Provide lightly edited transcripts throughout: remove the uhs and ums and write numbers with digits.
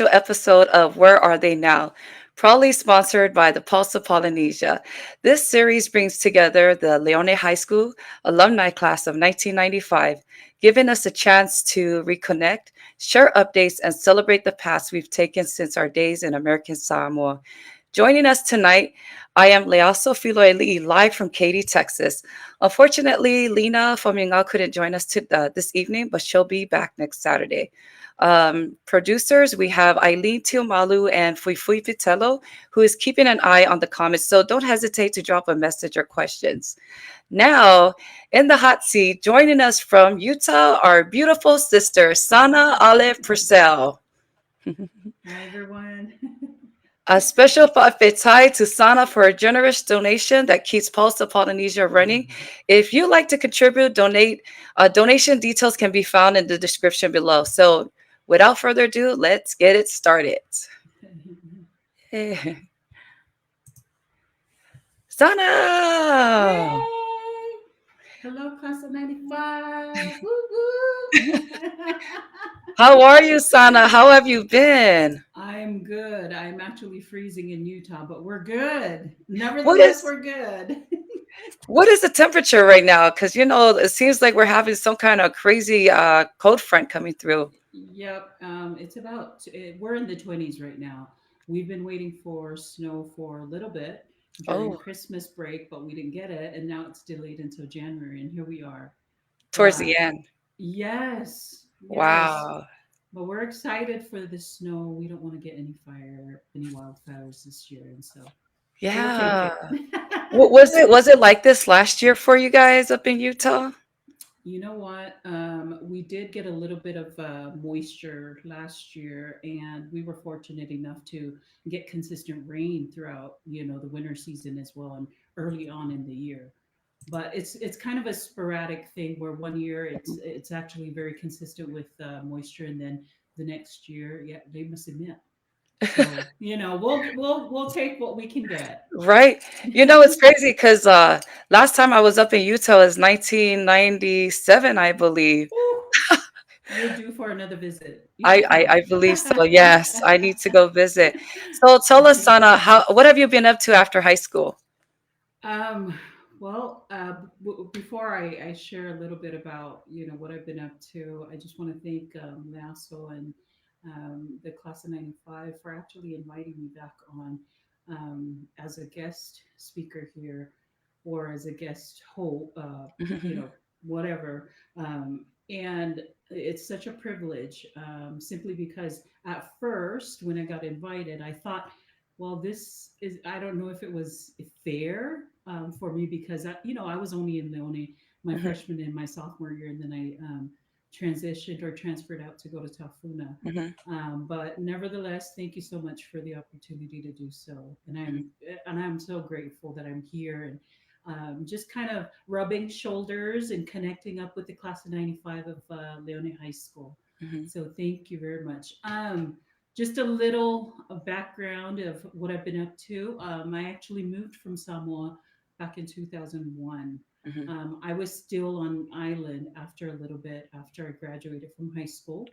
episode of Where Are They Now? Proudly sponsored by the Pulse of Polynesia. This series brings together the Leone High School alumni class of 1995, giving us a chance to reconnect, share updates, and celebrate the paths we've taken since our days in American Samoa. Joining us tonight, I am Leaso Filoeli, live from Katy, Texas. Unfortunately, Lena Fominga couldn't join us this evening, but she'll be back next Saturday. Producers, we have Eileen Tiomalu and Fuifui Vitello, who is keeping an eye on the comments, so don't hesitate to drop a message or questions. Now, in the hot seat, joining us from Utah, our beautiful sister, Sanah Olive Purcell. Hi, everyone. A special wha'afetai to Sana for a generous donation that keeps Pulse of Polynesia running. If you'd like to contribute, donation details can be found in the description below. So, without further ado, let's get it started. Hey. Sana! Yay! Hello, class of 95. Woo woo! How are you, Sana? How have you been? I'm good. I'm actually freezing in Utah, but we're good. What Nevertheless, is we're good. what is the temperature right now? Because it seems like we're having some kind of crazy cold front coming through. Yep. We're in the 20s right now. We've been waiting for snow for a little bit during Oh, Christmas break, but we didn't get it. And now it's delayed until January. And here we are. towards the But end. yes, yes. Wow. But we're excited for the snow. We don't want to get any wildfires this year, and so we'll take Yeah. it. Was it like this last year for you guys up in Utah? You know what? We did get a little bit of moisture last year, and we were fortunate enough to get consistent rain throughout, the winter season as well, and early on in the year. But it's kind of a sporadic thing where one year it's actually very consistent with moisture, and then the next year, yeah, they must admit. So we'll take what we can get. Right. It's crazy because last time I was up in Utah was 1997, I believe. Ooh, you're due for another visit. You I, should I, come. I believe so. Yes, I need to go visit. So tell us, Sana, what have you been up to after high school? um, well, before I share a little bit about what I've been up to, I just want to thank Lasso and the class of '95 for actually inviting me back on as a guest speaker here, or as a guest host, whatever. And it's such a privilege, simply because at first, when I got invited, I thought, well, I don't know if it was fair for me because I was only in Leone my Mhm, freshman and my sophomore year, and then I transitioned or transferred out to go to Tafuna. mhm, But nevertheless, thank you so much for the opportunity to do so, and mhm, I'm so grateful that I'm here and just kind of rubbing shoulders and connecting up with the class of '95 of Leone High School. mhm. So thank you very much. Just a little background of what I've been up to. I actually moved from Samoa back in 2001. Mhm, I was still on island after a little bit after I graduated from high school.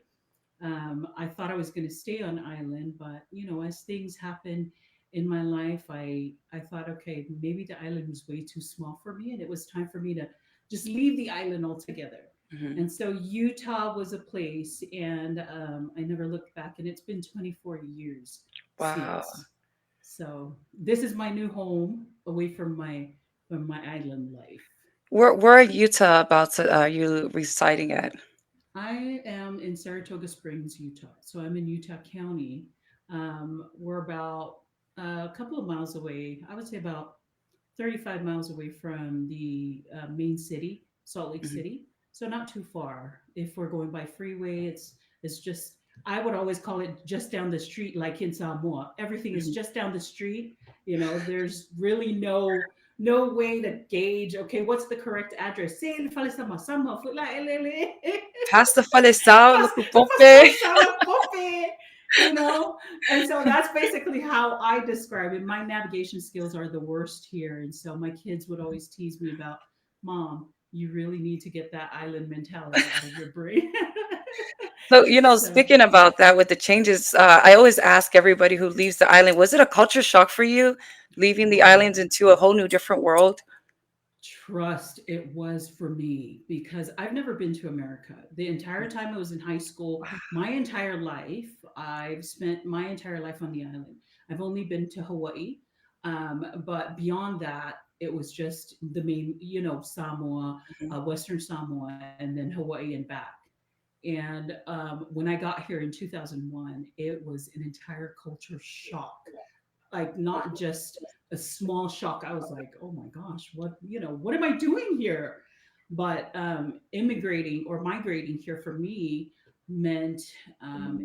I thought I was going to stay on island, but as things happen in my life, I thought, okay, maybe the island was way too small for me, and it was time for me to just leave the island altogether. mhm. And so Utah was a place, and I never looked back, and it's been 24 years Wow. since. So this is my new home, away from my island life. Where in Utah are you residing at? I am in Saratoga Springs, Utah. So I'm in Utah County. We're about a couple of miles away. I would say about 35 miles away from the main city, Salt Lake Mhm, City. So not too far. If we're going by freeway, it's just, I would always call it just down the street, like in Samoa. Everything is mhm. just down the street. There's really no way to gauge. Okay, what's the correct address? Pasta Falesao, Lukupope. Buffet, you know? And so that's basically how I describe it. My navigation skills are the worst here. And so my kids would always tease me about, Mom, you really need to get that island mentality out of your brain. So, So speaking about that with the changes, I always ask everybody who leaves the island, was it a culture shock for you leaving the islands oh, into a whole new different world? trust it was for me because I've never been to America. The entire time I was in high school, my entire life, I've spent my entire life on the island. I've only been to Hawaii. But beyond that, it was just the main, Samoa, Mhm, Western Samoa, and then Hawaii and back. And when I got here in 2001, it was an entire culture shock, like not just a small shock. I was like, oh my gosh, what am I doing here? But immigrating or migrating here for me meant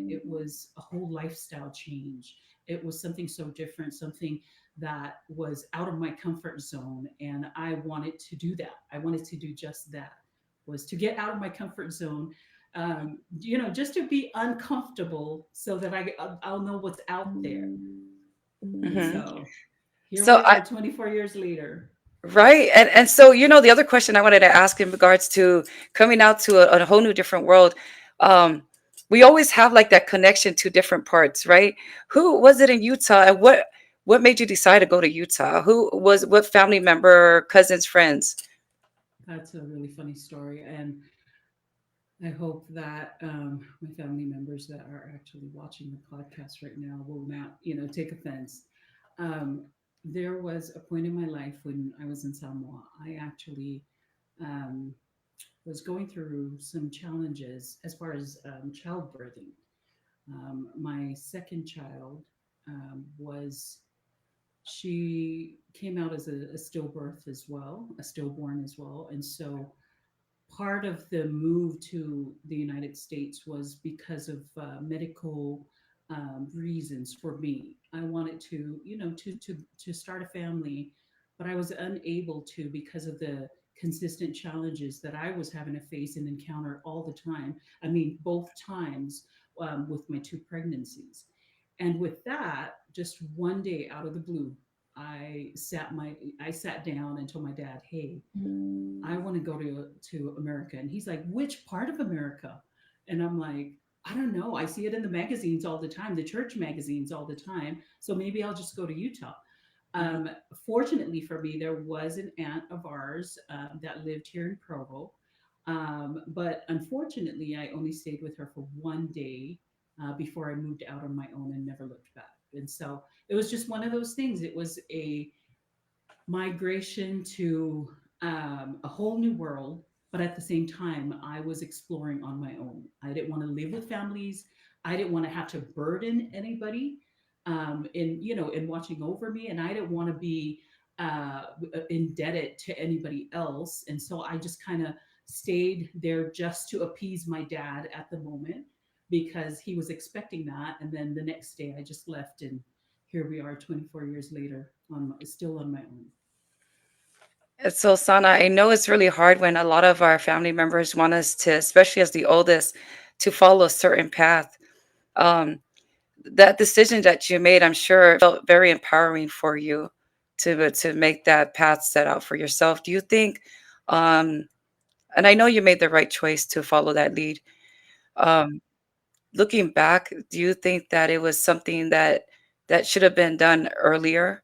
it was a whole lifestyle change. It was something so different, something that was out of my comfort zone. And I wanted to do that. I wanted to do just that, was to get out of my comfort zone, just to be uncomfortable so that I'll know what's out there. And mhm. so here So we are 24 years later. right. And so, the other question I wanted to ask in regards to coming out to a whole new different world, um, we always have like that connection to different parts, right? Who was it in Utah, and what made you decide to go to Utah? What family member, cousins, friends? That's a really funny story. And I hope that my family members that are actually watching the podcast right now will not, take offense. Um, there was a point in my life when I was in Samoa. I actually um, was going through some challenges as far as childbirthing. My second child was she came out as a stillbirth as well, a stillborn as well. And so part of the move to the United States was because of medical reasons for me. I wanted to, to start a family, but I was unable to because of the consistent challenges that I was having to face and encounter all the time. I mean, both times with my two pregnancies. And with that, just one day out of the blue, I sat down and told my dad, "Hey, I want to go to America." And he's like, "Which part of America?" And I'm like, "I don't know. I see it in the magazines all the time, the church magazines all the time. So maybe I'll just go to Utah." Mhm. Um, Fortunately for me, there was an aunt of ours that lived here in Provo. But unfortunately, I only stayed with her for one day before I moved out on my own and never looked back. And so it was just one of those things. It was a migration to a whole new world, but at the same time, I was exploring on my own. I didn't want to live with families. I didn't want to have to burden anybody in watching over me, and I didn't want to be indebted to anybody else. And so I just kind of stayed there just to appease my dad at the moment because he was expecting that. And then the next day, I just left, and here we are, 24 years later, still on my own. So, Sana, I know it's really hard when a lot of our family members want us to, especially as the oldest, to follow a certain path. Um, that decision that you made, I'm sure, felt very empowering for you to make that path set out for yourself. Do you think, um, and I know you made the right choice to follow that lead. Um, Looking back, do you think that it was something that should have been done earlier,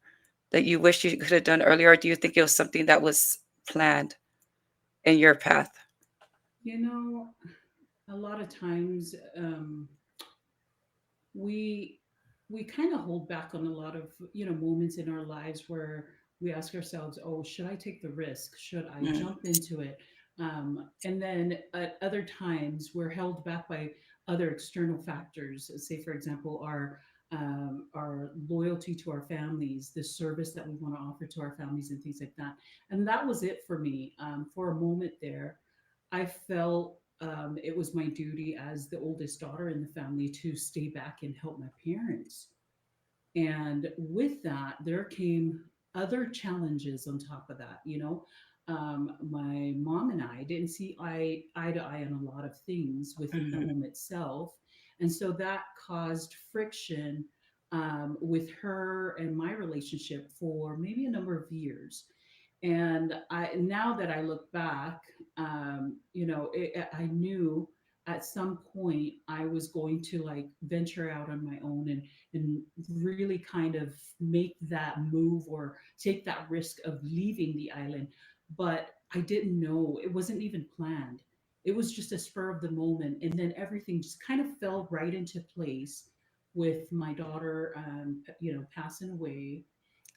that you wish you could have done earlier, or do you think it was something that was planned in your path? You know, a lot of times we we kind of hold back on a lot of moments in our lives where we ask ourselves, "Oh, should I take the risk? Should I Mm, jump into it?" And then at other times, we're held back by other external factors. Say, for example, our loyalty to our families, the service that we want to offer to our families, and things like that. And that was it for me. For a moment there, I felt it was my duty as the oldest daughter in the family to stay back and help my parents. And with that, there came other challenges on top of that. My mom and I didn't see eye to eye on a lot of things within the mhm. home itself. And so that caused friction with her and my relationship for maybe a number of years. And now that I look back, I knew at some point I was going to like venture out on my own and really kind of make that move or take that risk of leaving the island. But I didn't know, it wasn't even planned. It was just a spur of the moment, and then everything just kind of fell right into place with my daughter, passing away.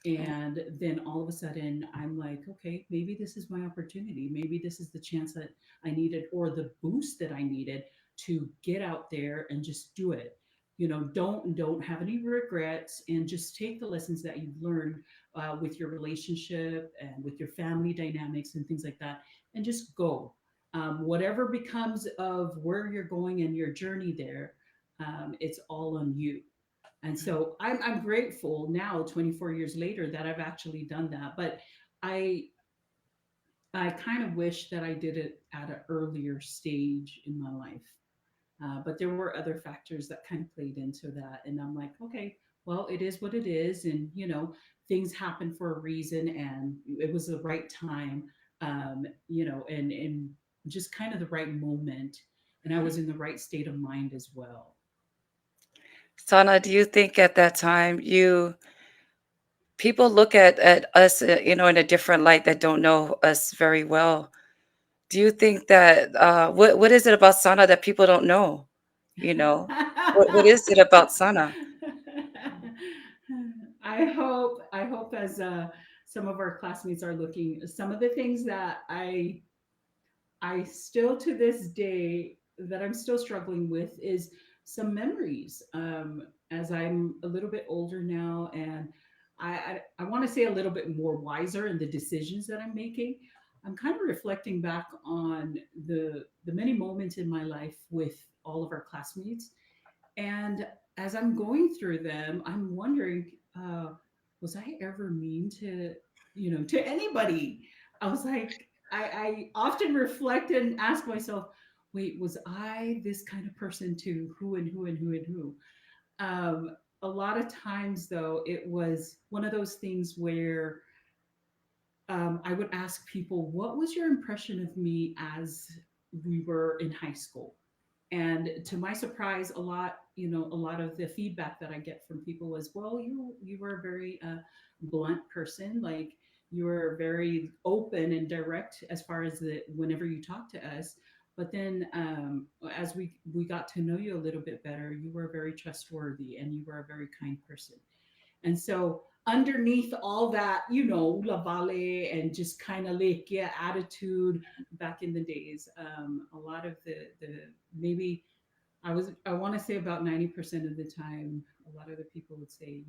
And then all of a sudden I'm like, okay, maybe this is my opportunity, maybe this is the chance that I needed, or the boost that I needed to get out there and just do it. Don't have any regrets, and just take the lessons that you've learned with your relationship and with your family dynamics and things like that, and just go. Whatever becomes of where you're going and your journey there, it's all on you. And so I'm grateful now, 24 years later, that I've actually done that. But I I kind of wish that I did it at an earlier stage in my life. But there were other factors that kind of played into that. And I'm like, okay, well, it is what it is. And, things happen for a reason. And it was the right time, and just kind of the right moment. And I was in the right state of mind as well. Sana, do you think at that time people look at us, in a different light that don't know us very well? Do you think that what is it about Sana that people don't know? You know, what is it about Sana? I hope as some of our classmates are looking, some of the things that I still to this day that I'm still struggling with is some memories. As I'm a little bit older now, and I want to say a little bit more wiser in the decisions that I'm making. I'm kind of reflecting back on the many moments in my life with all of our classmates, and as I'm going through them, I'm wondering, was I ever mean to anybody? I was like, I often reflect and ask myself, wait, was I this kind of person to who and who and who and who? A lot of times, though, it was one of those things where I would ask people, what was your impression of me as we were in high school? And to my surprise, a lot of the feedback that I get from people was, well, you were a very blunt person. Like, you were very open and direct as far as the whenever you talk to us. But then, as we got to know you a little bit better, you were very trustworthy and you were a very kind person. And so underneath all that, la vale and just kind of like, yeah, attitude back in the days, a lot of the maybe I want to say about 90% of the time, a lot of the people would say,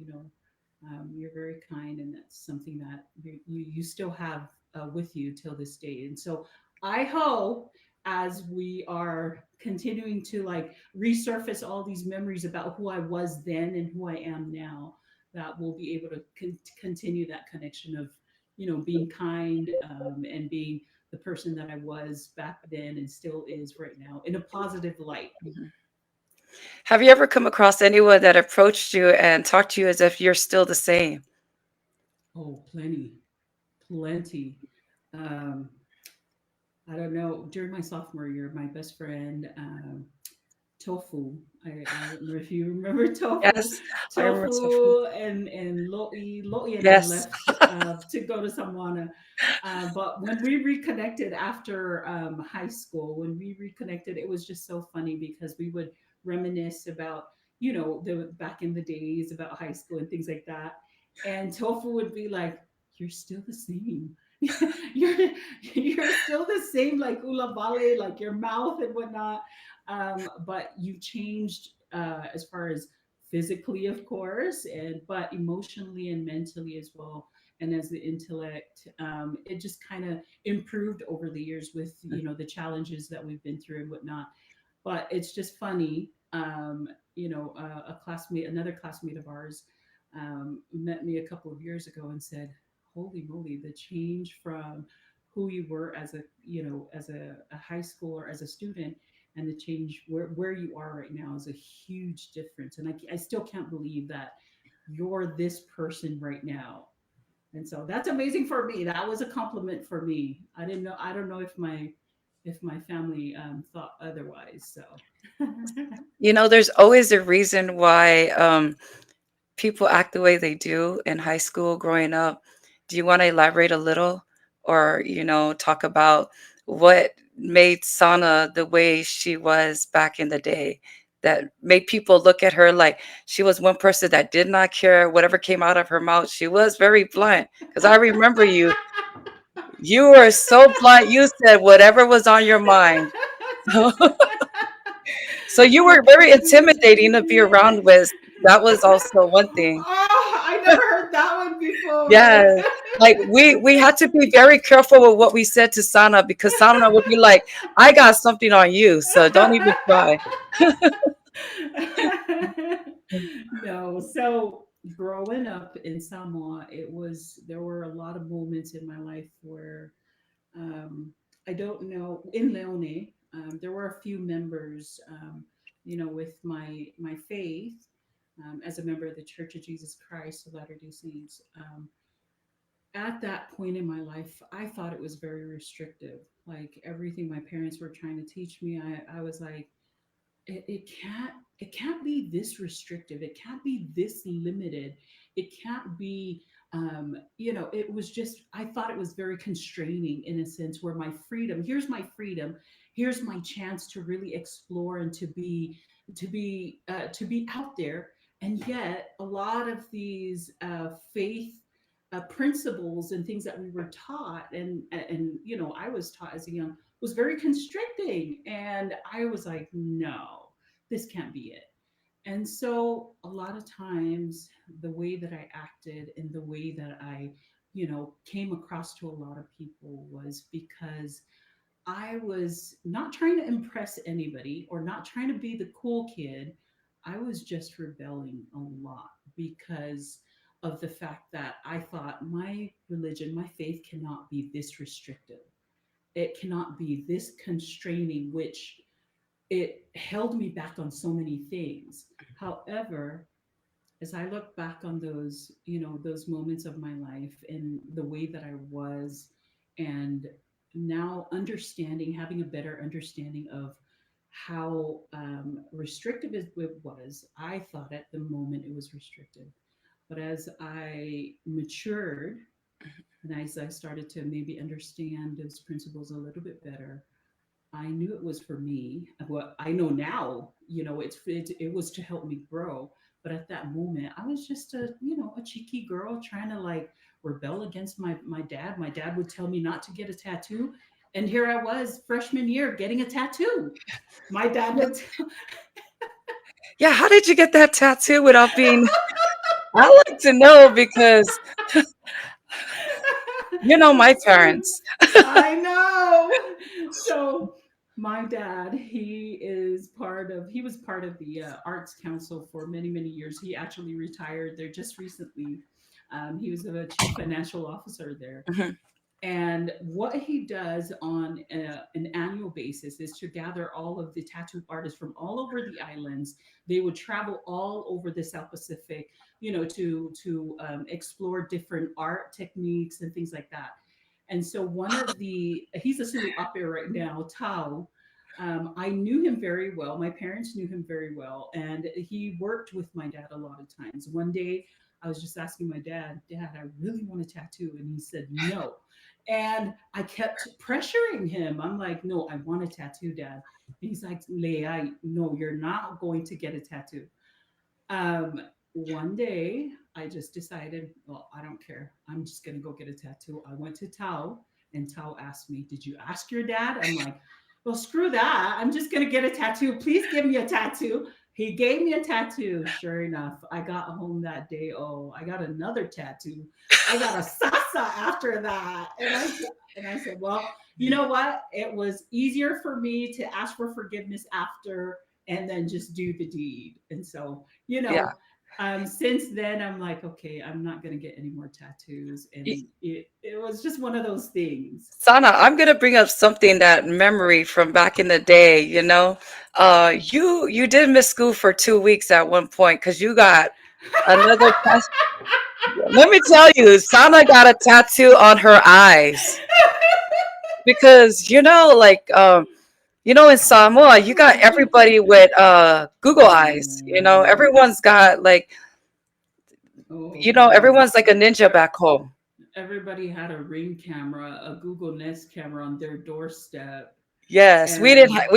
you're very kind, and that's something that you still have with you till this day. And so I hope, as we are continuing to like resurface all these memories about who I was then and who I am now, that we'll be able to continue that connection of, being kind, and being the person that I was back then and still is right now in a positive light. Mhm. Have you ever come across anyone that approached you and talked to you as if you're still the same? Oh, plenty, plenty. Um, I don't know. During my sophomore year, my best friend, Tofu. I don't know if you remember Tofu. Yes, I remember so. Tofu and Loi and I Yes. left to go to Samoana. But when we reconnected after high school, when we reconnected, it was just so funny because we would reminisce about, the back in the days about high school and things like that. And Tofu would be like, "You're still the same. you're you're still the same, like ula vale, like your mouth and whatnot, but you changed as far as physically, of course, and but emotionally and mentally as well. And as the intellect, it just kind of improved over the years with the challenges that we've been through and whatnot. But it's just funny. Another classmate of ours, met me a couple of years ago and said, "Holy moly, the change from who you were as a high schooler, as a student, and the change where you are right now is a huge difference." And I still can't believe that you're this person right now. And so that's amazing for me. That was a compliment for me. I don't know if if my family thought otherwise. So There's always a reason why people act the way they do in high school growing up. Do you want to elaborate a little or, talk about what made Sana the way she was back in the day that made people look at her like she was one person that did not care whatever came out of her mouth? She was very blunt because I remember you were so blunt. You said whatever was on your mind. So, so you were very intimidating to be around with. That was also one thing. Oh, I never heard that one before. Yeah, like we had to be very careful with what we said to Sana because Sana would be like, "I got something on you, so don't even try." No, so growing up in Samoa, there were a lot of moments in my life where um, I don't know, in Leone, there were a few members, with my faith, as a member of the Church of Jesus Christ of Latter-day Saints. At that point in my life, I thought it was very restrictive. Like everything my parents were trying to teach me, I was like, it can't be this restrictive, it can't be this limited, it can't be it was just, I thought it was very constraining in a sense, where my freedom, here's my freedom, here's my chance to really explore and to be out there. And yet a lot of these faith principles and things that we were taught, and I was taught as a young, was very constricting. And I was like, no, this can't be it. And so a lot of times the way that I acted and the way that I, came across to a lot of people was because I was not trying to impress anybody or not trying to be the cool kid. I was just rebelling a lot because of the fact that I thought my religion, my faith cannot be this restrictive. It cannot be this constraining, which it held me back on so many things. However, as I look back on those moments of my life and the way that I was, and now understanding, having a better understanding of how restrictive it was, I thought at the moment it was restrictive. But as I matured and as I started to maybe understand those principles a little bit better, I knew it was for me. What I know now, it was to help me grow. But at that moment, I was just a cheeky girl trying to like rebel against my dad. My dad would tell me not to get a tattoo, and here I was, freshman year, getting a tattoo. My dad would tell. Yeah, how did you get that tattoo without being? I like to know because my parents. I know. So my dad, he was part of the Arts Council for many, many years. He actually retired there just recently. He was a chief financial officer there. Mhm. And what he does on an annual basis is to gather all of the tattoo artists from all over the islands. They would travel all over the South Pacific, to explore different art techniques and things like that. And so he's a Sulu Apia right now, Tao. I knew him very well. My parents knew him very well, and he worked with my dad a lot of times. One day, I was just asking my dad, "Dad, I really want a tattoo," and he said no. And I kept pressuring him. I'm like, "No, I want a tattoo, Dad." And he's like, "Leia, no, you're not going to get a tattoo." Um, One day, I just decided, well, I don't care. I'm just gonna go get a tattoo. I went to Tao, and Tao asked me, "Did you ask your dad?" I'm like, "Well, screw that. I'm just gonna get a tattoo. Please give me a tattoo." He gave me a tattoo. Sure enough, I got home that day. Oh, I got another tattoo. I got a sasa after that, and I said, "Well, you know what? It was easier for me to ask for forgiveness after, and then just do the deed." And so, Yeah. since then, I'm like, okay, I'm not gonna get any more tattoos, and it was just one of those things. Sana, I'm gonna bring up something that memory from back in the day, you did miss school for 2 weeks at one point because you got another test. Let me tell you, Sana got a tattoo on her eyes. because like in Samoa, you got everybody with Google eyes. Oh, Everyone's got like oh boy. everyone's like a ninja back home. Everybody had a Ring camera, a Google Nest camera on their doorstep, Yes, and we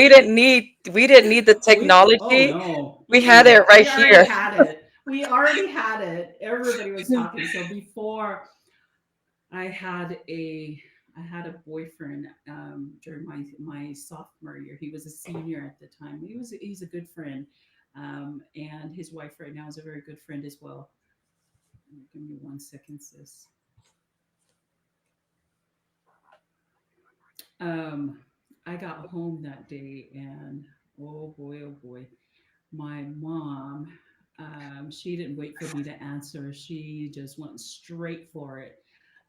didn't need the oh technology. no, We had it right we already here. had it. We already had it. Everybody was talking. So before I had a I had a boyfriend during my sophomore year. He was a senior at the time. He's a good friend, and his wife right now is a very good friend as well. Give me 1 second, sis. Um, I got home that day, and oh boy, my mom. She didn't wait for me to answer. She just went straight for it.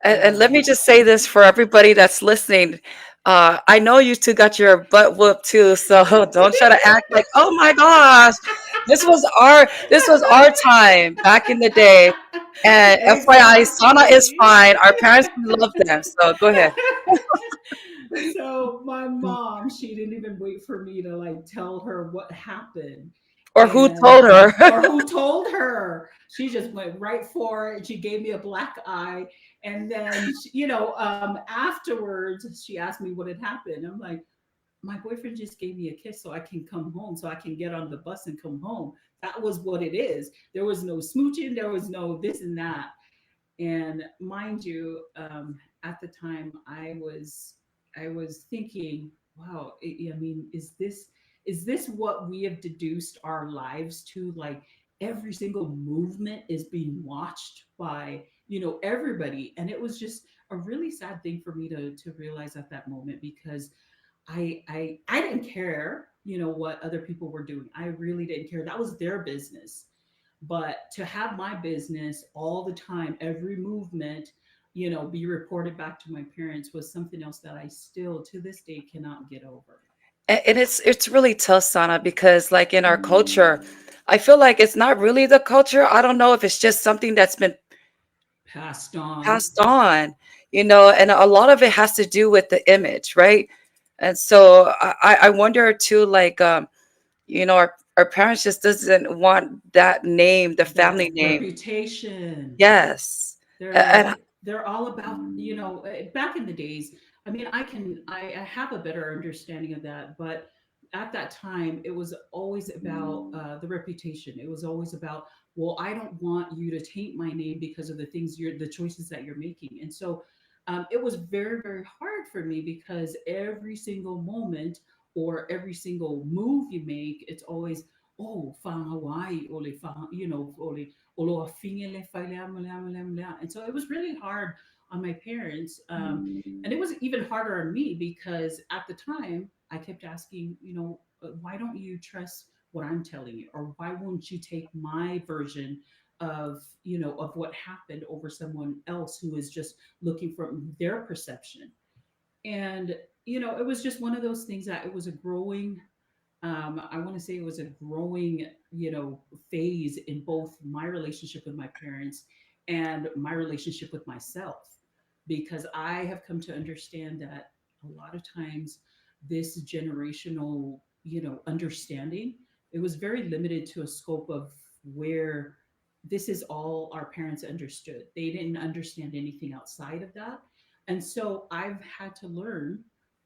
And let Um, me just say this for everybody that's listening. I know you two got your butt whooped too, so don't try to act like, oh my gosh, this was our time back in the day. And FYI, Sana is exactly. fine. Our parents love them. So go ahead. So my mom, she didn't even wait for me to like tell her what happened Or who and told her? or who told her. She just went right for it. She gave me a black eye, and then afterwards she asked me what had happened. I'm like, my boyfriend just gave me a kiss so I can come home, so I can get on the bus and come home. That was what it is. There was no smooching, there was no this and that. And mind you, at the time, I was thinking, wow, I mean, is this what we have deduced our lives to? Like every single movement is being watched by everybody, and it was just a really sad thing for me to realize at that moment because I didn't care, what other people were doing. I really didn't care. That was their business. But to have my business all the time, every movement, be reported back to my parents was something else that I still to this day cannot get over. And it's really tough, Sana, because like in our culture, I feel like it's not really the culture. I don't know if it's just something that's been Passed on. passed on, and a lot of it has to do with the image, right? And so I wonder too, like our parents just doesn't want that name, the That family name. reputation. Yes. And They're all about, back in the days. I mean, I have a better understanding of that, but at that time it was always about the reputation. It was always about, well, I don't want you to taint my name because of the choices that you're making. And so it was very, very hard for me because every single moment or every single move you make, it's always, oh, fa Hawaii, ole fa, ole olo afingele failea malea malea malea. And so it was really hard on my parents. And it was even harder on me because at the time I kept asking, why don't you trust what I'm telling you? Or why won't you take my version of what happened over someone else who is just looking from their perception? And, it was just one of those things that it was a growing I want to say it was a growing, phase in both my relationship with my parents and my relationship with myself, because I have come to understand that a lot of times this generational, understanding, it was very limited to a scope of where this is all our parents understood. They didn't understand anything outside of that. And so I've had to learn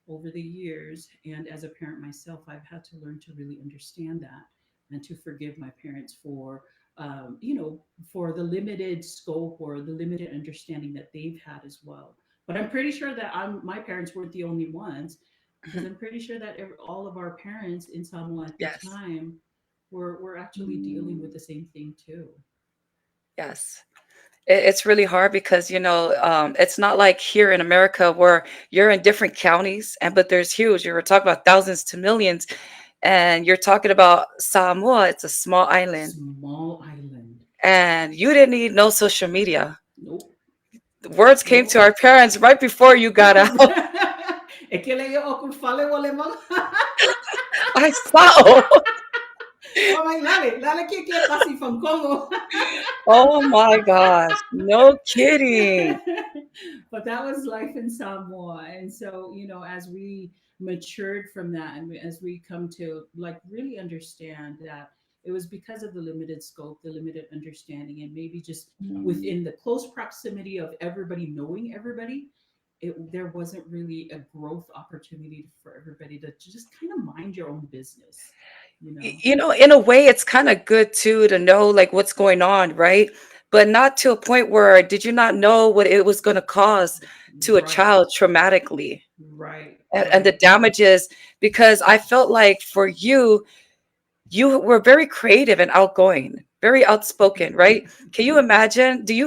over the years, and as a parent myself, I've had to learn to really understand that and to forgive my parents for the limited scope or the limited understanding that they've had as well. But I'm pretty sure that my parents weren't the only ones, because I'm pretty sure that all of our parents in Samoa at the yes, time were actually dealing with the same thing too. yes. It's really hard because it's not like here in America where you're in different counties, and but there's huge. You were talking about thousands to millions, and you're talking about Samoa. It's a small island, Small island. and you didn't need no social media. Nope. The words came to Nope. our parents right before you got out. E che lei o col fale voleva. I saw. Mamãe, lale que é pasi from Congo. Oh my gosh, no kidding. but that was life in Samoa. And so, as we matured from that, and as we come to like really understand that it was because of the limited scope, the limited understanding, and maybe just within the close proximity of everybody knowing everybody, there wasn't really a growth opportunity for everybody to just kind of mind your own business, you know? In a way, it's kind of good too to know like what's going on, right? But not to a point where did you not know what it was going to cause to a Right, child traumatically right, and the right. damages? Because I felt like for you, you were very creative and outgoing, very outspoken, right? Can you imagine? Did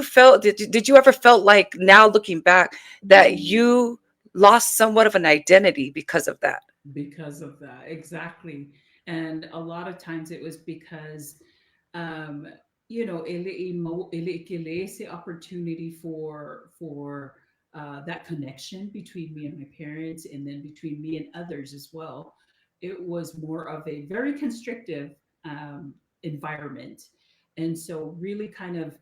you ever felt like now looking back that you lost somewhat of an identity because of that? Because of that, exactly. And a lot of times it was because um ele ese opportunity for that connection between me and my parents, and then between me and others as well. It was more of a very constrictive environment. And so really kind of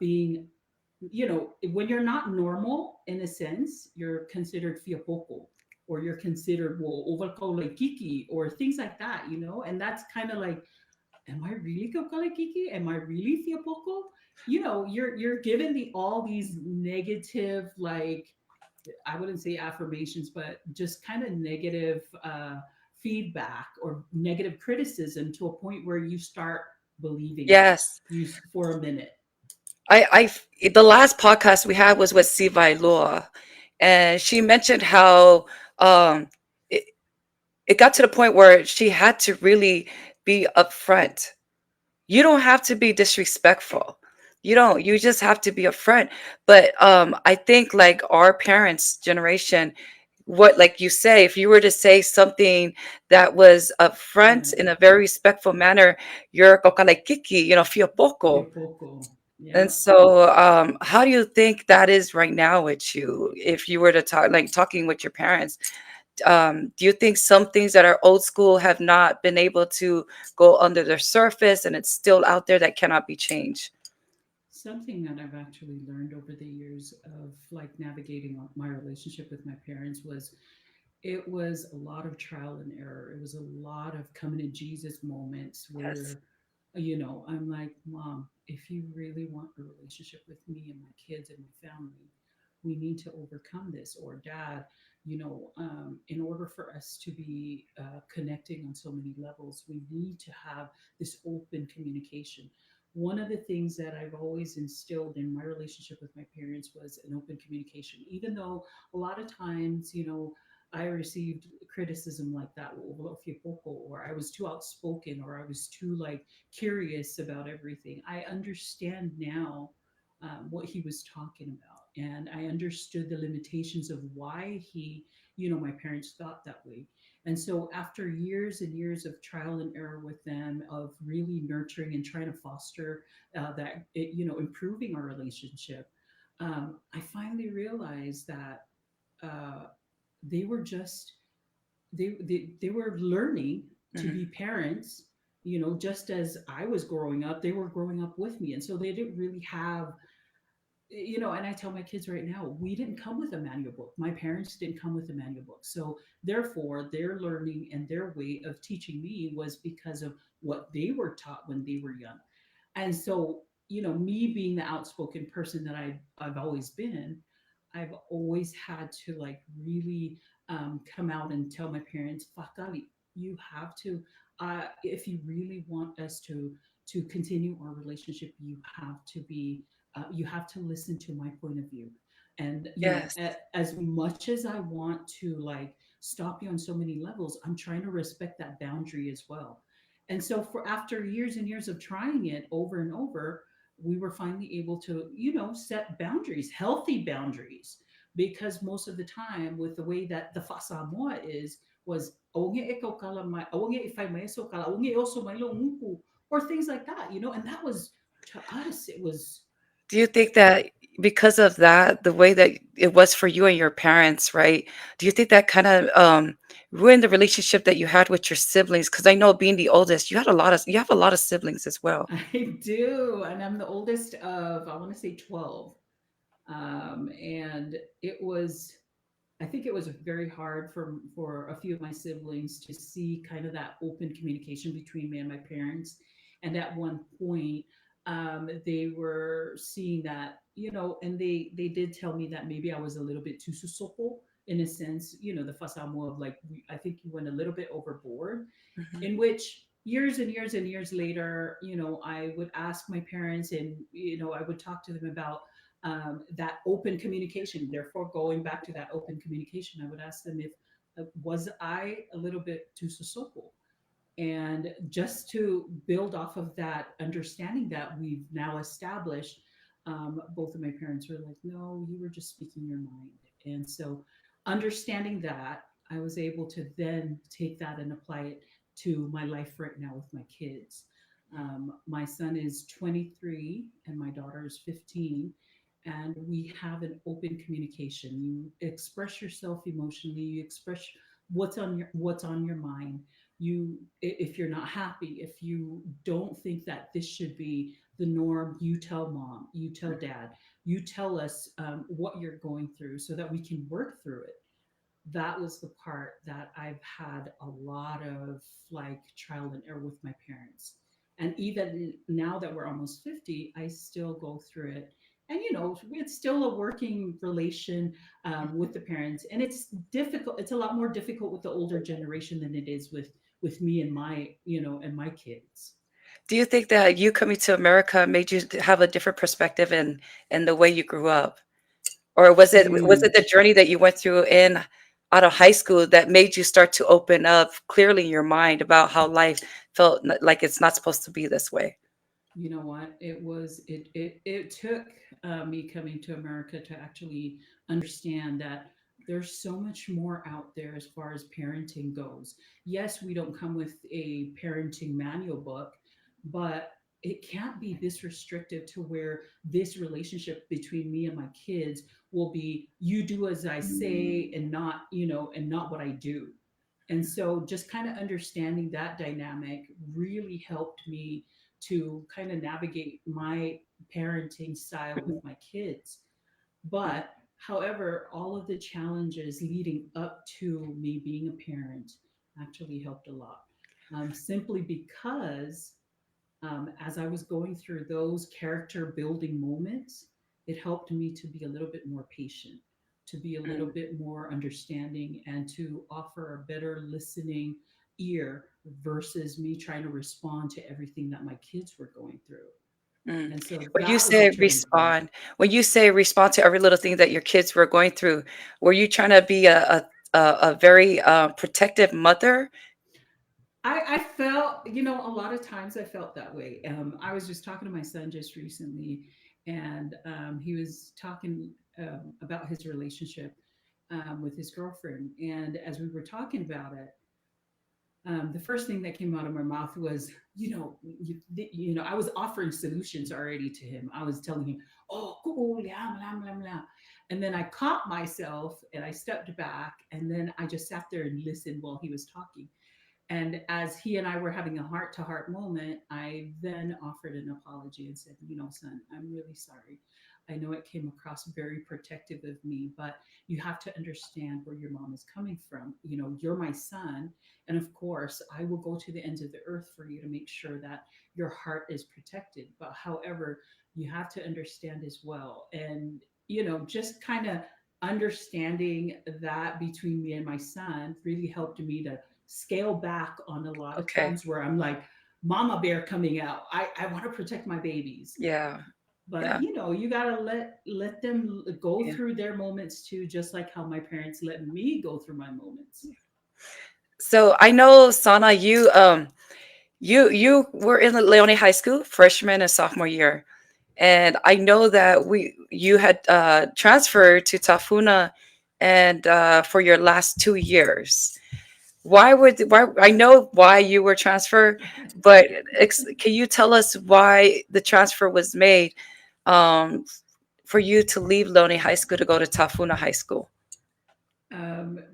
being, when you're not normal, in a sense, you're considered fiapoco, or you're considered well overkiki, or things like that, and that's kind of like, am I really Kokalekiki? Am I really Fiapoco? You're given all these negative, like, I wouldn't say affirmations, but just kind of negative feedback or negative criticism, to a point where you start believing it, Yes. for a minute. The last podcast we had was with Sivai Law, and she mentioned how um, it, it got to the point where she had to really be upfront. You don't have to be disrespectful. You don't. You just have to be upfront. But I think like our parents' generation, what like you say, if you were to say something that was upfront Yeah, in a very respectful manner, you're kokalaikiki, fio poco. Fiapoco. And Yeah. so, how do you think that is right now with you? If you were to talk, like talking with your parents, do you think some things that are old school have not been able to go under the surface and it's still out there that cannot be changed? Something that I've actually learned over the years of like navigating my relationship with my parents was, it was a lot of trial and error. It was a lot of coming to Jesus moments Yes. where, I'm like, Mom, if you really want a relationship with me and my kids and my family, we need to overcome this. Or Dad, in order for us to be connecting on so many levels, we need to have this open communication. One of the things that I've always instilled in my relationship with my parents was an open communication, even though a lot of times, I received criticism like that, or I was too outspoken, or I was too like curious about everything. I understand now what he was talking about, and I understood the limitations of why my parents thought that way. And so, after years and years of trial and error with them, of really nurturing and trying to foster improving our relationship, I finally realized that. Uh, they were just they were learning to Mhm. be parents, just as I was growing up. They were growing up with me, and so they didn't really have, and I tell my kids right now, we didn't come with a manual book. My parents didn't come with a manual book, so therefore their learning and their way of teaching me was because of what they were taught when they were young. And so, me being the outspoken person that I've always been, I've always had to like really come out and tell my parents, Fakali, you have to, if you really want us to continue our relationship, you have to listen to my point of view. And Yes. as much as I want to like stop you on so many levels, I'm trying to respect that boundary as well. And so, for after years and years of trying it over and over, we were finally able to, set boundaries, healthy boundaries. Because most of the time, with the way that the Fasamoa was "Aonge ikaw kala mai- aonge ifai mai so kala, aonge oso mai lo nguku," or things like that, and that was, to us, it was. Do you think that because of that, the way that it was for you and your parents, right? Do you think that kind of ruined the relationship that you had with your siblings? Because I know being the oldest, you have a lot of siblings as well. I do, and I'm the oldest of, I want to say, 12. And it was, I think it was very hard for a few of my siblings to see kind of that open communication between me and my parents. And at one point, they were seeing that, and they did tell me that maybe I was a little bit too susoko, in a sense, the fasamo of like, I think you went a little bit overboard, Mhm. in which years and years and years later, I would ask my parents, and I would talk to them about that open communication. Therefore, going back to that open communication, I would ask them if was I a little bit too sosoko, and just to build off of that understanding that we've now established, both of my parents were like, no, you were just speaking your mind. And so, understanding that, I was able to then take that and apply it to my life right now with my kids. My son is 23 and my daughter is 15. And we have an open communication. You express yourself emotionally. You express what's on your mind. If you're not happy, if you don't think that this should be the norm, you tell mom, you tell dad, you tell us what you're going through so that we can work through it. That was the part that I've had a lot of like trial and error with my parents. And even now that we're almost 50, I still go through it. And it's still a working relation with the parents, and it's difficult. It's a lot more difficult with the older generation than it is with me and my kids. Do you think that you coming to America made you have a different perspective in the way you grew up? Or was it the Huge. journey that you went through in out of high school that made you start to open up clearly in your mind about how life felt like it's not supposed to be this way? You know what? It took me coming to America to actually understand that there's so much more out there as far as parenting goes. Yes, we don't come with a parenting manual book, but it can't be this restrictive to where this relationship between me and my kids will be you do as I say and not, and not what I do. And so just kind of understanding that dynamic really helped me to kind of navigate my parenting style with Mhm. my kids. But however, all of the challenges leading up to me being a parent actually helped a lot. Simply because as I was going through those character building moments, it helped me to be a little bit more patient, to be a little Mm, bit more understanding, and to offer a better listening ear versus me trying to respond to everything that my kids were going through. mm. And so When you that was a say turning point. respond to every little thing that your kids were going through, were you trying to be a very protective mother? I felt, a lot of times I felt that way. I was just talking to my son just recently, and he was talking about his relationship with his girlfriend. And as we were talking about it, the first thing that came out of my mouth was, I was offering solutions already to him. I was telling him, oh, cool, yeah, blah, blah, blah. And then I caught myself and I stepped back, and then I just sat there and listened while he was talking. And as he and I were having a heart to heart moment, I then offered an apology and said, son, I'm really sorry. I know it came across very protective of me, but you have to understand where your mom is coming from. You're my son. And of course, I will go to the ends of the earth for you to make sure that your heart is protected. But however, you have to understand as well. And, just kind of understanding that between me and my son really helped me to scale back on a lot of Okay. times where I'm like, mama bear coming out. I want to protect my babies. Yeah. But Yeah. you gotta let them go Yeah. through their moments too, just like how my parents let me go through my moments. So I know, Sana, you were in Leone High School freshman and sophomore year. And I know that we you had transferred to Tafuna and for your last 2 years. Why I know why you were transferred, but can you tell us why the transfer was made um, for you to leave Lone High School to go to Tafuna High School?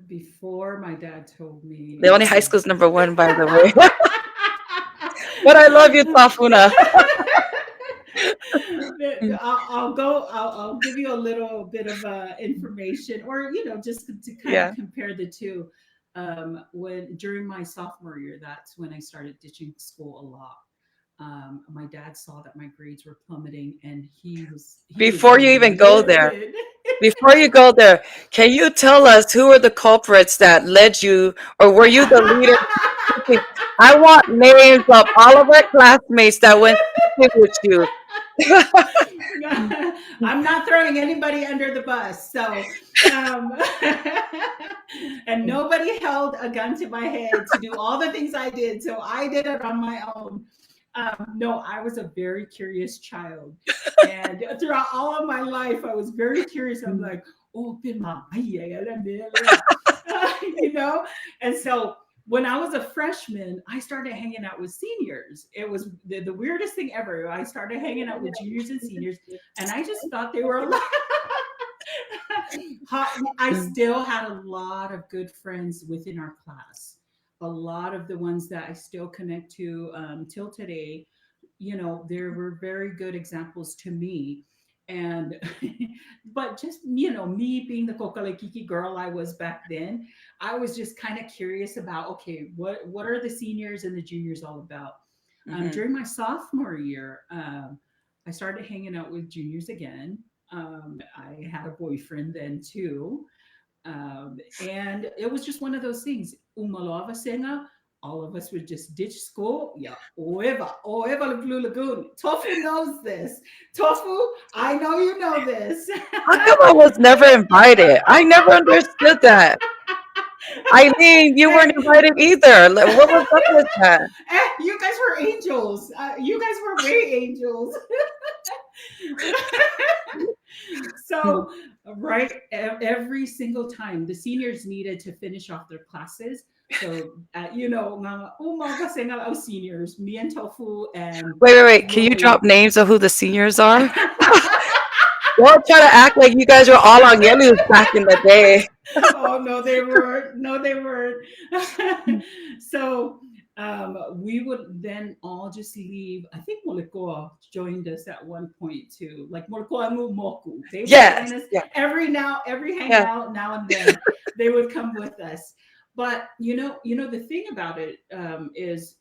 Before my dad told me, Leone High School is number one, by the way. But I love you, Tafuna. I'll give you a little bit of information, or just to kind of Yeah. compare the two. When during my sophomore year, that's when I started ditching school a lot. My dad saw that my grades were plummeting, and he was Before you even go there, livid. before you go there, can you tell us who are the culprits that led you, or were you the leader? I want names of all of our classmates that went with you. I'm not throwing anybody under the bus. So, um, and nobody held a gun to my head to do all the things I did. So I did it on my own. No, I was a very curious child. And throughout all of my life, I was very curious. I'm like, oh, you know? And so when I was a freshman, I started hanging out with seniors. It was the weirdest thing ever. I started hanging out with juniors and seniors, and I just thought they were a lot. I still had a lot of good friends within our class. A lot of the ones that I still connect to till today, there were very good examples to me. And but just me being the kokalekiki girl I was back then, I was just kind of curious about, okay, what are the seniors and the juniors all about? Mhm. During my sophomore year, I started hanging out with juniors again. I had a boyfriend then too. And it was just one of those things. Umalava Senga, all of us would just ditch school. Yeah, Oeva Blue Lagoon. Tofu knows this. Tofu, I know you know this. How come I was never invited? I never understood that. Eileen, you weren't Hey, invited either. What was up with that? you guys were angels. You guys were way angels. So, right, every single time the seniors needed to finish off their classes. So, umaga sengal ang seniors, me and Tofu and Wait. Can you Lloyd. drop names of who the seniors are? Don't try to act like you guys were all on Yellows back in the day. Oh no, they weren't. No, they weren't. So we would then all just leave. I think Molikoa joined us at one point too. Like Molikoa and Moku. They would Yes. join us Yeah. every Yeah. hangout now and then. They would come with us. But the thing about it is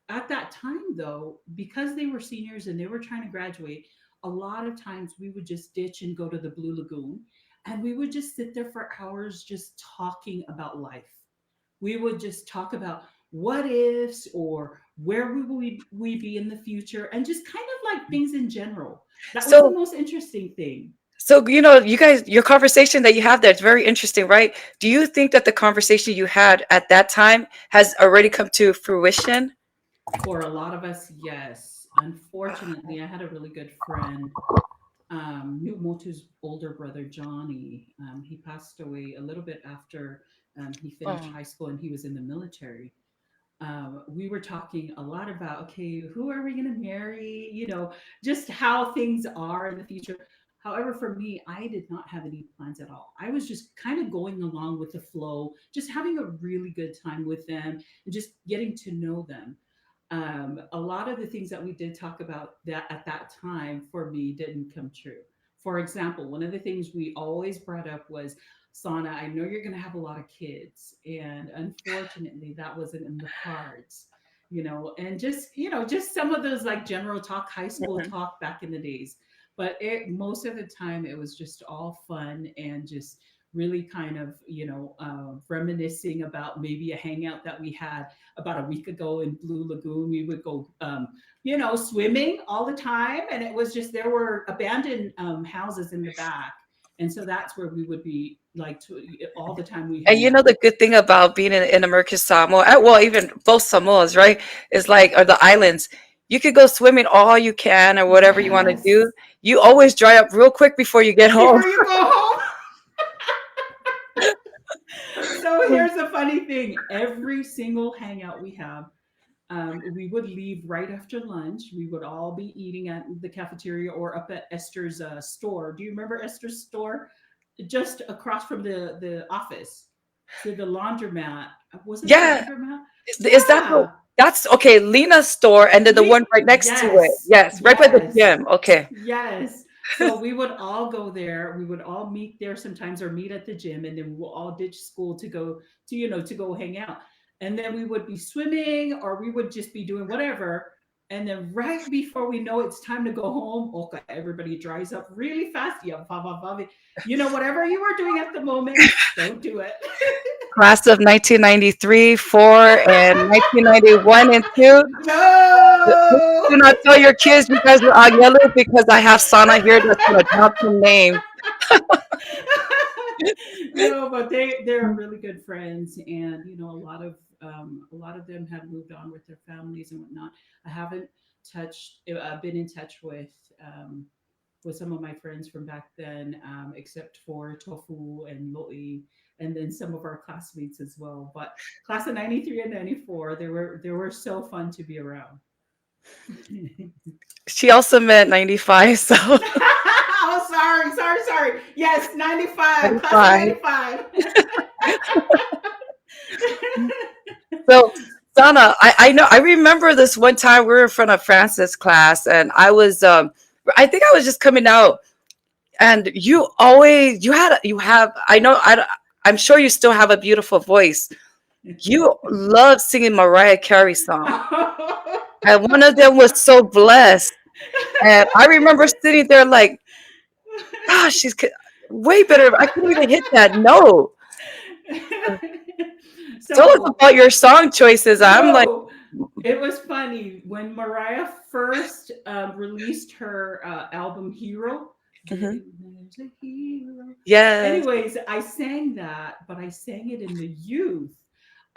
at that time though, because they were seniors and they were trying to graduate, a lot of times we would just ditch and go to the Blue Lagoon, and we would just sit there for hours just talking about life. We would just talk about what ifs, or where we be in the future, and just kind of like things in general. That was the So most interesting thing. you guys, your conversation that you have there is very interesting, right? Do you think that the conversation you had at that time has already come to fruition? For a lot of us, yes. Unfortunately, I had a really good friend, New Motu's older brother Johnny. He passed away a little bit after he finished Oh. high school, and he was in the military. We were talking a lot about, okay, who are we going to marry? Just how things are in the future. However, for me, I did not have any plans at all. I was just kind of going along with the flow, just having a really good time with them and just getting to know them. A lot of the things that we did talk about that at that time for me didn't come true. For example, one of the things we always brought up was, Sana, I know you're going to have a lot of kids, and unfortunately, that wasn't in the cards. And just some of those like general talk, high school Mhm. talk back in the days. But most of the time, it was just all fun and just really kind of reminiscing about maybe a hangout that we had about a week ago in Blue Lagoon. We would go, swimming all the time. And it was just, there were abandoned houses in the back. And so that's where we would be like all the time we And hang the out. good thing about being in American Samoa, well, even both Samoas, right, is like, or the islands, you could go swimming all you can or whatever you want to do. Yes. You always dry up real quick before you get home. Before you go home. So here's the funny thing, every single hangout we have, we would leave right after lunch. We would all be eating at the cafeteria or up at Esther's store. Do you remember Esther's store? Just across from the office. So the laundromat. Was it the Yeah. laundromat? Is that Yeah. that's okay, Lena's store, and then the one right next to it. Yes. Yes, right by the Yes. gym. Okay. Yes. So we would all go there. We would all meet there sometimes, or meet at the gym, and then we'll all ditch school to go to, to go hang out. And then we would be swimming, or we would just be doing whatever. And then right before we know it's time to go home, okay, everybody dries up really fast. Yeah, whatever you were doing at the moment, don't do it. Class of 1993, 4, and 1991 and 2. Do not No. tell your kids you guys were all yellow because I have Sana here that's going to drop some names. No, but they're really good friends, and a lot of them have moved on with their families and whatnot. I haven't been in touch with some of my friends from back then, except for Tofu and Loi, and then some of our classmates as well. But class of '93 and '94, they were so fun to be around. She also meant 95, so Oh, sorry. Yes, 95, class of 95. 95. So, Sana, I know, I remember this one time we were in front of Francis' class, and I think I was just coming out, and you have, I'm sure you still have a beautiful voice. You love singing Mariah Carey song, and one of them was So Blessed. And I remember sitting there like, gosh, way better. I couldn't even hit that note. Tell us So, about your song choices. I'm like, no, it was funny when Mariah first released her album Hero. mhm, There's a hero. yes, Anyways, I sang that, but I sang it in the youth.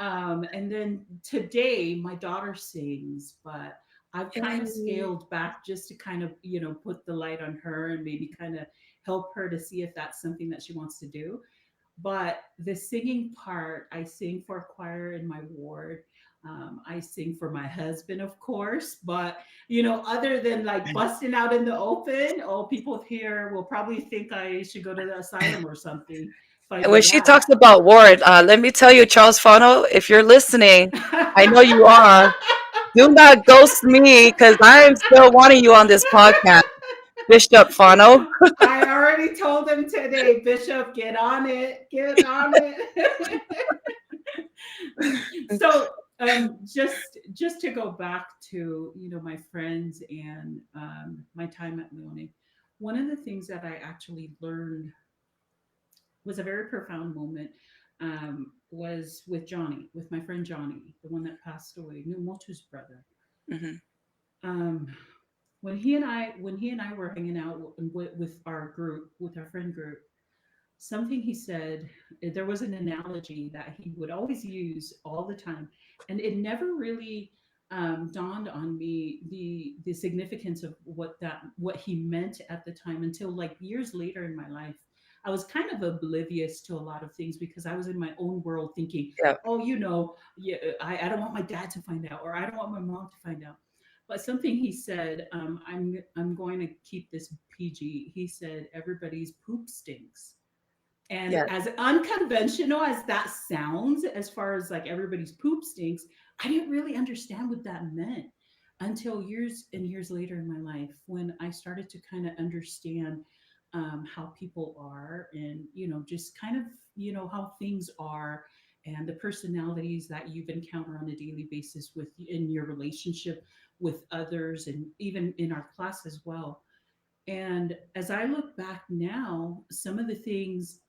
And then today, my daughter sings, but I've kind of yay. scaled back just to kind of, put the light on her and maybe kind of help her to see if that's something that she wants to do. But the singing part, I sing for a choir in my ward. I sing for my husband, of course. But other than like busting out in the open, oh, people here will probably think I should go to the asylum or something if I And when do she talks that. about Ward, let me tell you, Charles Fano, if you're listening, I know you are. Do not ghost me because I am still wanting you on this podcast, Bishop Fano. I already told him today, Bishop, get on it, get on it. So, just to go back to my friends and my time at Leone, one of the things that I actually learned was a very profound moment. Was with Johnny, with my friend Johnny, the one that passed away, Numotu's brother. Mhm. Um, when he and I were hanging out with our group, with our friend group, something he said, there was an analogy that he would always use all the time, and it never really dawned on me the significance of what he meant at the time until like years later in my life. I was kind of oblivious to a lot of things because I was in my own world thinking, Yeah. oh, yeah, I don't want my dad to find out, or I don't want my mom to find out. But something he said, I'm going to keep this PG. He said, everybody's poop stinks. And Yes. as unconventional as that sounds, as far as like everybody's poop stinks, I didn't really understand what that meant until years and years later in my life when I started to kind of understand how people are, and just kind of how things are, and the personalities that you've encountered on a daily basis with in your relationship with others, and even in our class as well. And as I look back now, some of the things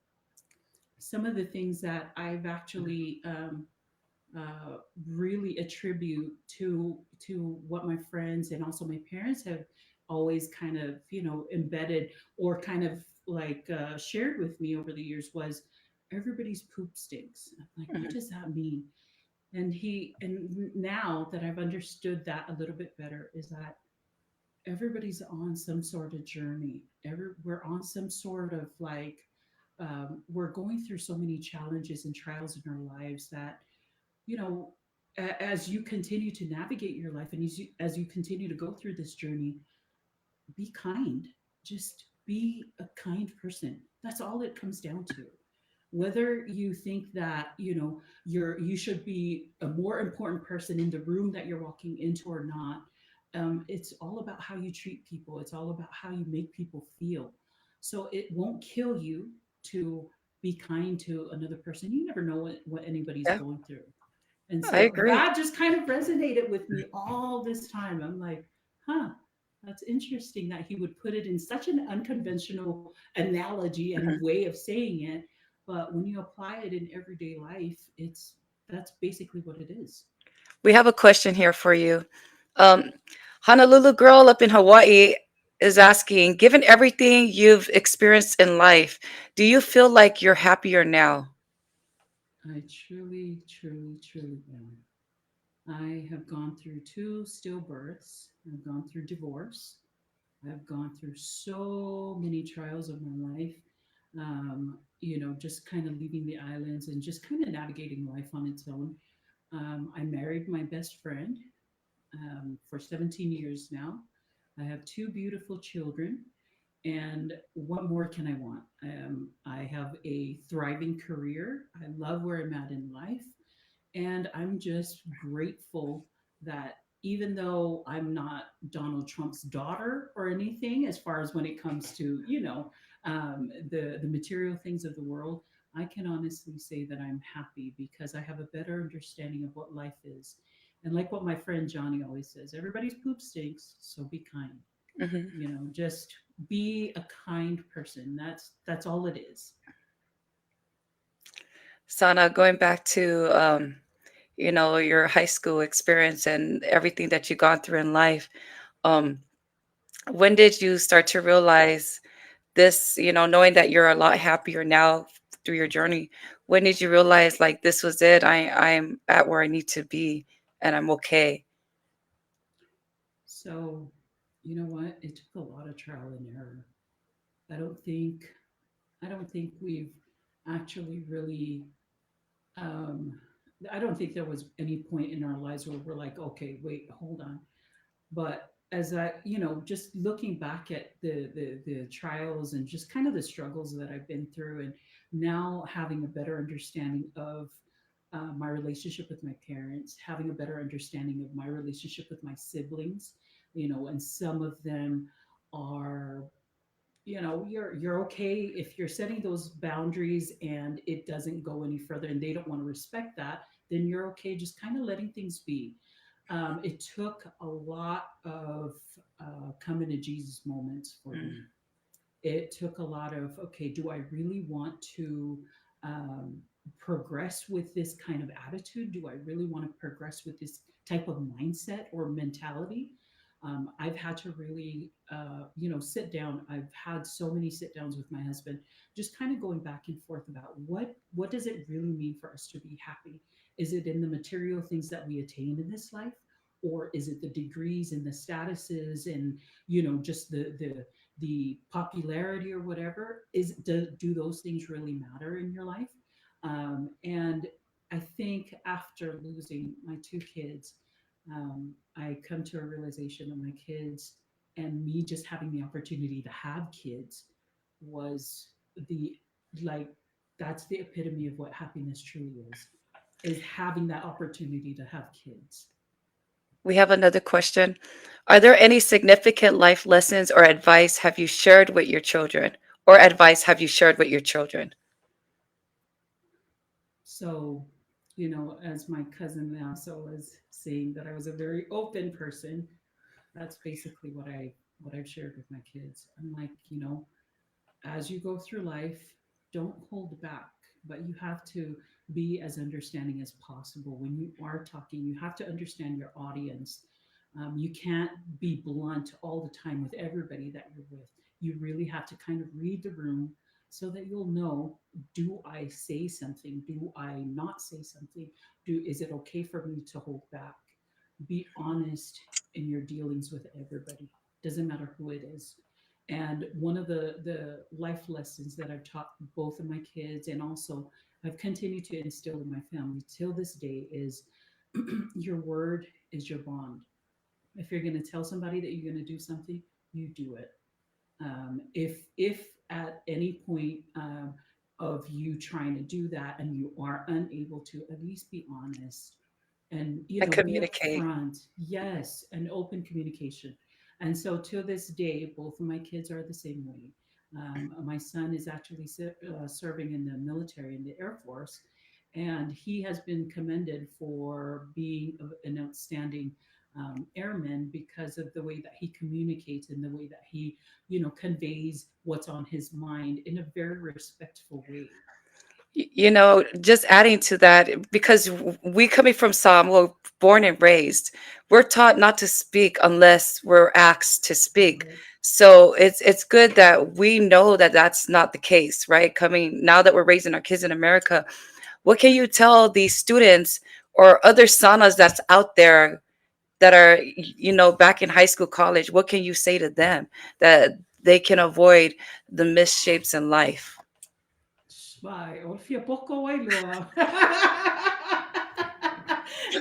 that I've actually really attribute to what my friends and also my parents have always kind of embedded, or kind of like shared with me over the years, was everybody's poop stinks. I'm like, what Mhm. does that mean? And now that I've understood that a little bit better, is that everybody's on some sort of journey. We're on some sort of like we're going through so many challenges and trials in our lives that you know as you continue to navigate your life, and as you continue to go through this journey, be kind. Just be a kind person. That's all it comes down to. Whether you think that you should be a more important person in the room that you're walking into or not, it's all about how you treat people. It's all about how you make people feel. So it won't kill you to be kind to another person. You never know what anybody's Yeah, going through. And I so agree. that just kind of resonated with me all this time. I'm like, huh, that's interesting that he would put it in such an unconventional analogy and Mhm. way of saying it. But when you apply it in everyday life, that's basically what it is. We have a question here for you. Um, Honolulu girl up in Hawaii is asking, given everything you've experienced in life, do you feel like you're happier now? I truly, truly, truly am. I have gone through two stillbirths. I've gone through divorce. I've gone through so many trials of my life. Just kind of leaving the islands and just kind of navigating life on its own. I married my best friend for 17 years now. I have two beautiful children. And what more can I want? I have a thriving career. I love where I'm at in life. And I'm just grateful that even though I'm not Donald Trump's daughter or anything, as far as when it comes to, the material things of the world, I can honestly say that I'm happy because I have a better understanding of what life is. And like what my friend Johnny always says, everybody's poop stinks, so be kind. Hmm. Just be a kind person. That's all it is. Sana, going back to your high school experience and everything that you've gone through in life, um, when did you start to realize this, knowing that you're a lot happier now through your journey, when did you realize like this was it? I'm at where I need to be and I'm okay. So, you know what? It took a lot of trial and error. I don't think I don't think we've actually really um I don't think there was any point in our lives where we're like, okay, wait, hold on. But as I, just looking back at the trials and just kind of the struggles that I've been through, and now having a better understanding of my relationship with my parents, having a better understanding of my relationship with my siblings, and some of them are, you're okay if you're setting those boundaries and it doesn't go any further and they don't want to respect that, then you're okay just kind of letting things be. It took a lot of coming to Jesus moments for Mm. me. It took a lot of, okay, do I really want to um, progress with this kind of attitude? Do I really want to progress with this type of mindset or mentality? I've had to really, sit down. I've had so many sit downs with my husband, just kind of going back and forth about what does it really mean for us to be happy? Is it in the material things that we attain in this life, or is it the degrees and the statuses and just the popularity or whatever? Do those things really matter in your life? And I think after losing my two kids, I come to a realization that my kids and me just having the opportunity to have kids was the like that's the epitome of what happiness truly is having that opportunity to have kids. We have another question. Are there any significant life lessons or advice have you shared with your children? Or advice have you shared with your children? So, as my cousin also was saying that I was a very open person, that's basically what I've shared with my kids. I'm like, as you go through life, don't hold back, but you have to be as understanding as possible. When you are talking, you have to understand your audience. You can't be blunt all the time with everybody that you're with. You really have to kind of read the room so that you'll know, do I say something? Do I not say something? Is it okay for me to hold back? Be honest in your dealings with everybody. Doesn't matter who it is. And one of the life lessons that I've taught both of my kids and also I've continued to instill in my family till this day is your word is your bond. If you're going to tell somebody that you're going to do something, you do it. If at any point of you trying to do that and you are unable to, at least be honest. and And be communicate. upfront. Yes, and open communication. And so to this day, both of my kids are the same way. My son is actually serving in the military, in the Air Force, and he has been commended for being an outstanding airman because of the way that he communicates and the way that he conveys what's on his mind in a very respectful way. Just adding to that, because we coming from some, well, born and raised, we're taught not to speak unless we're asked to speak. Correct. So it's good that we know that that's not the case, right? Coming now that we're raising our kids in America, what can you tell these students or other sanas that's out there that are, back in high school, college? What can you say to them that they can avoid the misshapes in life? Vai, Orfia poco way lua.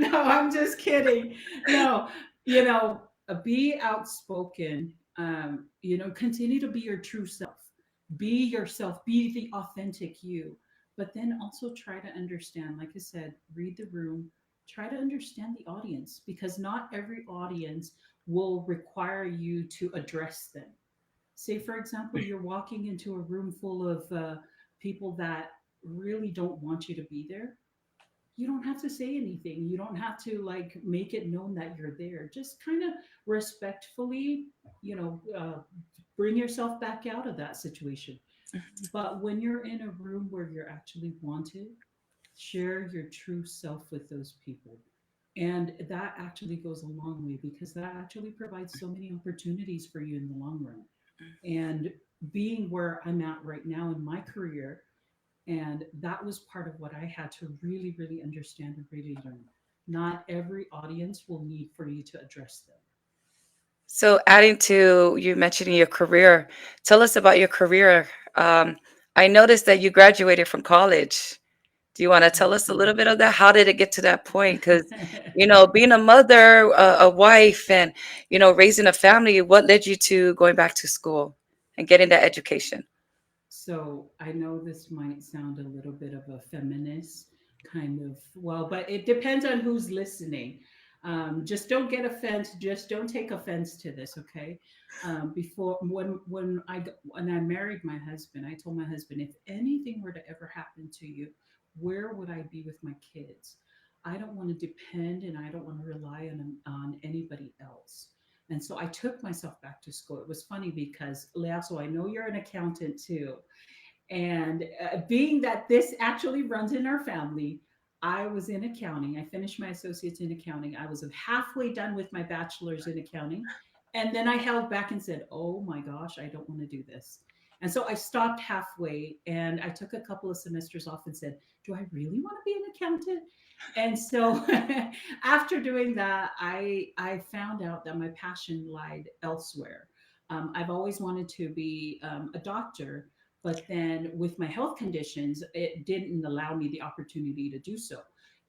No, I'm just kidding. No, be outspoken. Continue to be your true self. Be yourself. Be the authentic you. But then also try to understand, like I said, read the room. Try to understand the audience because not every audience will require you to address them. Say, for example, you're walking into a room full of people that really don't want you to be there. You don't have to say anything. You don't have to like make it known that you're there. Just kind of respectfully, you know, uh, bring yourself back out of that situation. But when you're in a room where you're actually wanted, share your true self with those people. And that actually goes a long way because that actually provides so many opportunities for you in the long run. And being where I'm at right now in my career, and that was part of what I had to really, really understand and really learn. Not every audience will need for you to address them. So, adding to you mentioning your career, tell us about your career. Um, I noticed that you graduated from college. Do you want to tell That's us a little correct. bit of that? How did it get to that point? Because, being a mother, a wife, and, raising a family, what led you to going back to school and getting that education? So I know this might sound a little bit of a feminist kind of, well, but it depends on who's listening. Just don't get offense. Just don't take offense to this, okay? Before when I married my husband, I told my husband, if anything were to ever happen to you, where would I be with my kids? I don't want to depend and I don't want to rely on anybody else. And so I took myself back to school. It was funny because, Lea, so I know you're an accountant too. And being that this actually runs in our family, I was in accounting. I finished my associates in accounting. I was halfway done with my bachelor's in accounting. And then I held back and said, oh my gosh, I don't want to do this. And so I stopped halfway and I took a couple of semesters off and said, do I really want to be an accountant? And so after doing that, I found out that my passion lied elsewhere. I've always wanted to be a doctor, but then with my health conditions, it didn't allow me the opportunity to do so.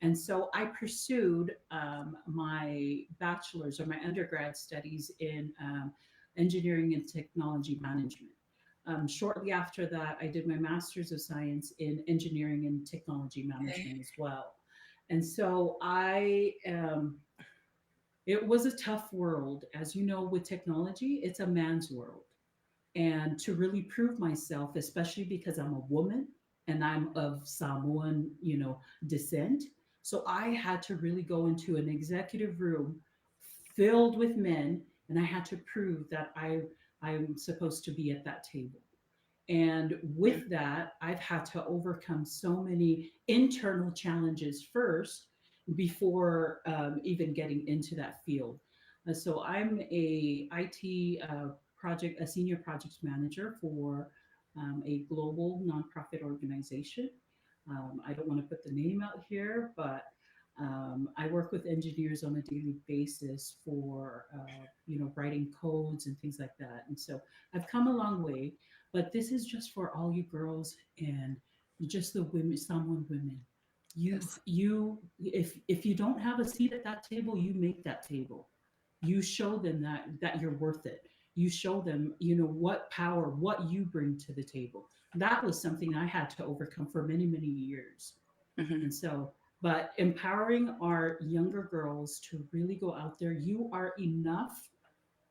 And so I pursued my bachelor's or my undergrad studies in engineering and technology management. Shortly after that, I did my master's of science in engineering and technology Okay. management as well. And so it was a tough world. As you know, with technology, it's a man's world, and to really prove myself, especially because I'm a woman and I'm of Samoan, descent. So I had to really go into an executive room filled with men, and I had to prove that I'm supposed to be at that table. And with that, I've had to overcome so many internal challenges first before even getting into that field. So I'm a IT a senior project manager for a global nonprofit organization. I don't want to put the name out here, but I work with engineers on a daily basis for writing codes and things like that. And so I've come a long way, but this is just for all you girls and just the women, someone women. Yes. If you don't have a seat at that table, you make that table. You show them that you're worth it. You show them, what power, what you bring to the table. That was something I had to overcome for many, many years. Hmm. And so but empowering our younger girls to really go out there. You are enough,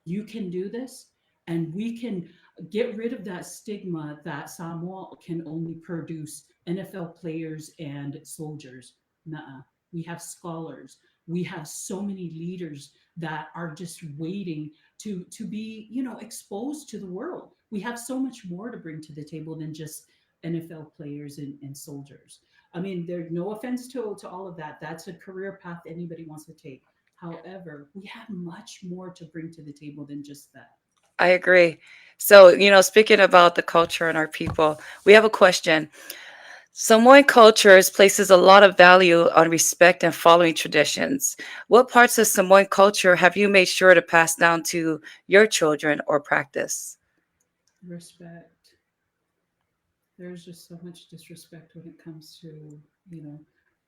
you can do this, and we can get rid of that stigma that Samoa can only produce NFL players and soldiers. Nuh-uh. We have scholars. We have so many leaders that are just waiting to be, exposed to the world. We have so much more to bring to the table than just NFL players and soldiers. I mean, there's no offense to all of that. That's a career path anybody wants to take. However, we have much more to bring to the table than just that. I agree. So, speaking about the culture and our people, we have a question. Samoan cultures places a lot of value on respect and following traditions. What parts of Samoan culture have you made sure to pass down to your children or practice? Respect. There's just so much disrespect when it comes to, you know,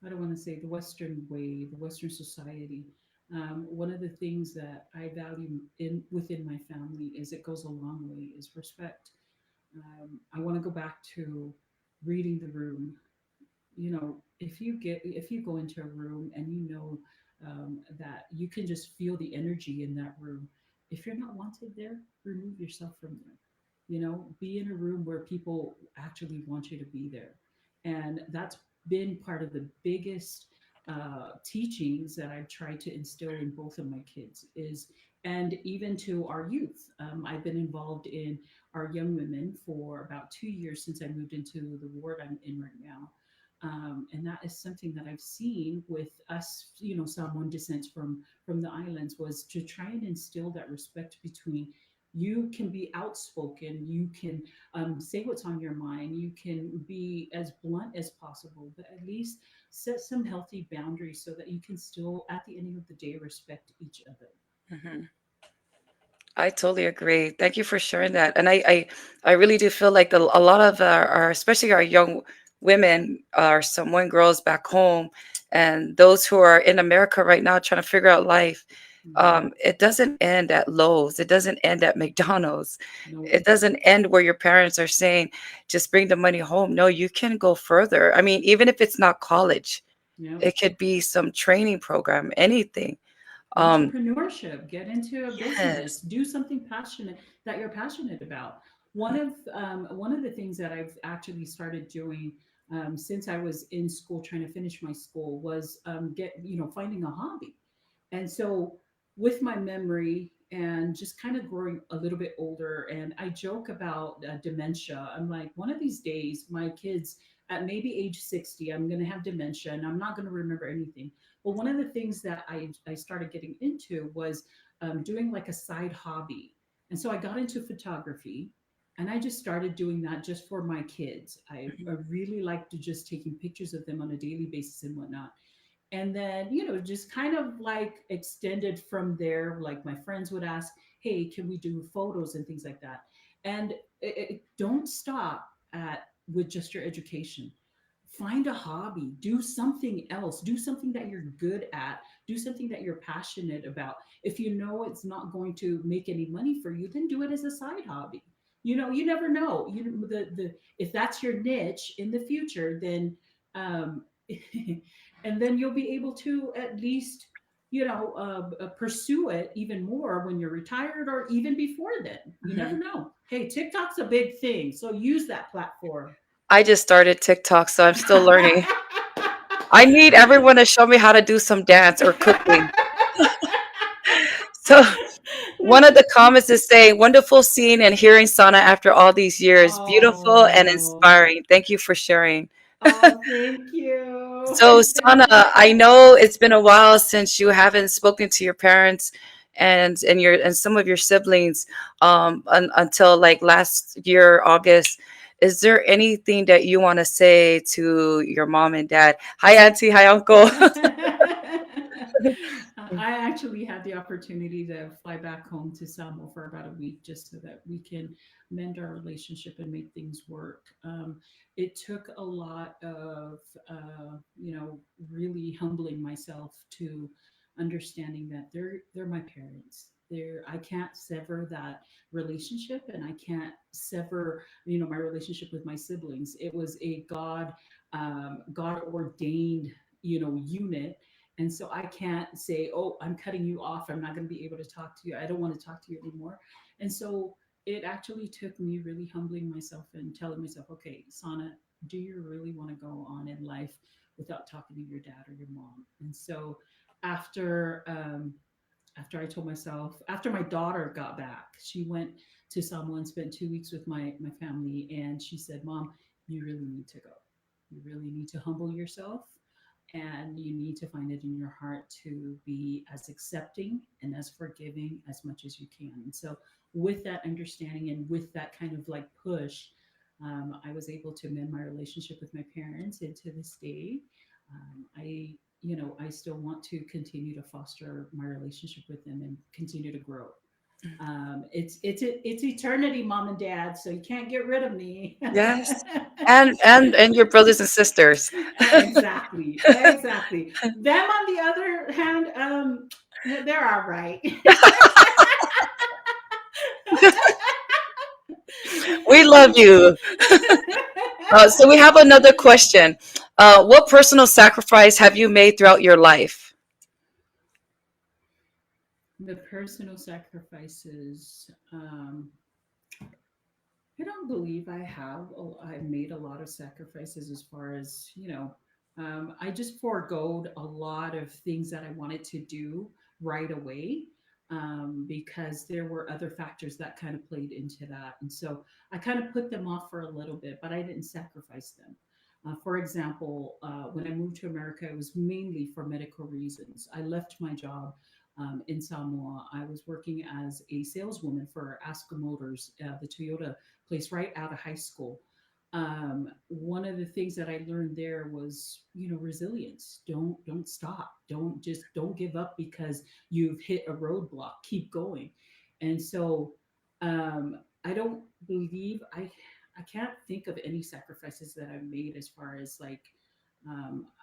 I don't want to say the Western way, the Western society. One of the things that I value in within my family is it goes a long way is respect. I want to go back to reading the room. If you go into a room and you know that you can just feel the energy in that room, if you're not wanted there, remove yourself from there. Be in a room where people actually want you to be there. And that's been part of the biggest teachings that I've tried to instill in both of my kids is, and even to our youth. I've been involved in our young women for about 2 years since I moved into the ward I'm in right now. And that is something that I've seen with us, someone descent from the islands, was to try and instill that respect between, you can be outspoken, you can say what's on your mind, you can be as blunt as possible, but at least set some healthy boundaries so that you can still, at the end of the day, respect each other. Mhm. I totally agree. Thank you for sharing that. And I really do feel like a lot of especially our young women, our Samoan girls back home, and those who are in America right now trying to figure out life, Mhm. it doesn't end at Lowe's. It doesn't end at McDonald's. Nope. It doesn't end where your parents are saying, just bring the money home. No, you can go further. I mean, even if it's not college, Yep. it could be some training program, anything. Um, Entrepreneurship, get into a business, yes. do something passionate that you're passionate about. One of the things that I've actually started doing since I was in school trying to finish my school was get finding a hobby. And so, with my memory and just kind of growing a little bit older, and I joke about dementia. I'm like, one of these days, my kids at maybe age 60, I'm going to have dementia and I'm not going to remember anything. But one of the things that I started getting into was doing like a side hobby. And so I got into photography and I just started doing that just for my kids. I really like to just taking pictures of them on a daily basis and whatnot. And then just kind of like extended from there, like my friends would ask, hey, can we do photos and things like that. And don't stop at with just your education. Find a hobby, do something else, do something that you're good at, do something that you're passionate about. If you know it's not going to make any money for you, then do it as a side hobby. You never know. The if that's your niche in the future, then um and then you'll be able to at least pursue it even more when you're retired or even before then. You never Mhm. know. Hey, TikTok's a big thing, so use that platform. I just started TikTok, so I'm still learning. I need everyone to show me how to do some dance or cooking. So one of the comments is saying, wonderful seeing and hearing Sana after all these years. Beautiful and Oh, inspiring. Thank you for sharing. oh, thank you. So, Sana, I know it's been a while since you haven't spoken to your parents and some of your siblings until like last year, August. Is there anything that you want to say to your mom and dad? Hi, Auntie. Hi, Uncle. I actually had the opportunity to fly back home to Samoa for about a week just so that we can mend our relationship and make things work. It took a lot of, really humbling myself to understanding that they're my parents. I can't sever that relationship, and I can't sever, my relationship with my siblings. It was a God ordained unit. And so I can't say, oh, I'm cutting you off, I'm not going to be able to talk to you, I don't want to talk to you anymore. And so it actually took me really humbling myself and telling myself, okay, Sana, do you really want to go on in life without talking to your dad or your mom? And so after after I told myself, after my daughter got back, she went to Samoa and spent 2 weeks with my family, and she said, "Mom, you really need to go. You really need to humble yourself, and you need to find it in your heart to be as accepting and as forgiving as much as you can." And so, with that understanding and with that kind of like push, I was able to mend my relationship with my parents, and to this day, I still want to continue to foster my relationship with them and continue to grow. It's eternity, mom and dad, so you can't get rid of me. Yes. And your brothers and sisters. Exactly, exactly. Them, on the other hand, they're all right. We love you. So we have another question. What personal sacrifice have you made throughout your life? The personal sacrifices. I don't believe I have. I've made a lot of sacrifices as far as, I just foregoed a lot of things that I wanted to do right away, because there were other factors that kind of played into that. And so I kind of put them off for a little bit, but I didn't sacrifice them. For example, when I moved to America, it was mainly for medical reasons. I left my job in Samoa. I was working as a saleswoman for Aska Motors, the Toyota place right out of high school. One of the things that I learned there was, resilience. Don't stop. Don't give up because you've hit a roadblock. Keep going. And so I don't believe I can't think of any sacrifices that I've made as far as like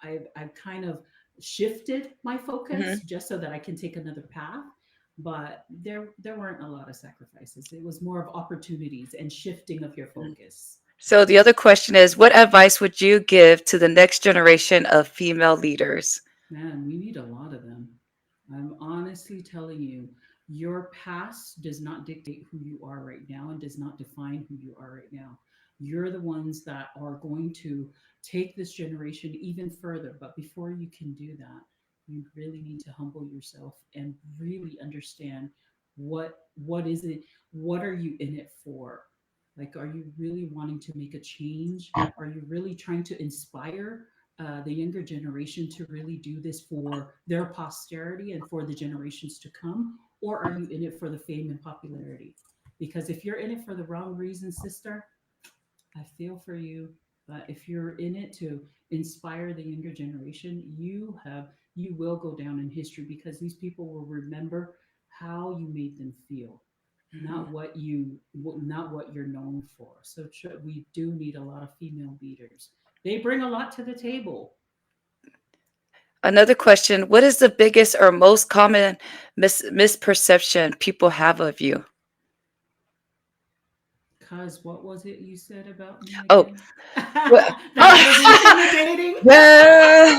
I've kind of shifted my focus Mhm. just so that I can take another path. But there weren't a lot of sacrifices. It was more of opportunities and shifting of your focus. So the other question is, what advice would you give to the next generation of female leaders? Man, we need a lot of them. I'm honestly telling you, your past does not dictate who you are right now and does not define who you are right now. You're the ones that are going to take this generation even further. But before you can do that, you really need to humble yourself and really understand what is it, what are you in it for? Like, are you really wanting to make a change? Are you really trying to inspire the younger generation to really do this for their posterity and for the generations to come? Or are you in it for the fame and popularity? Because if you're in it for the wrong reason, sister, I feel for you. But if you're in it to inspire the younger generation, you will go down in history because these people will remember how you made them feel, Mhm. not what you're known for. So we do need a lot of female leaders. They bring a lot to the table. Another question, what is the biggest or most common misperception people have of you? Cause what was it you said about me Oh, again? well, That I was intimidating. yeah,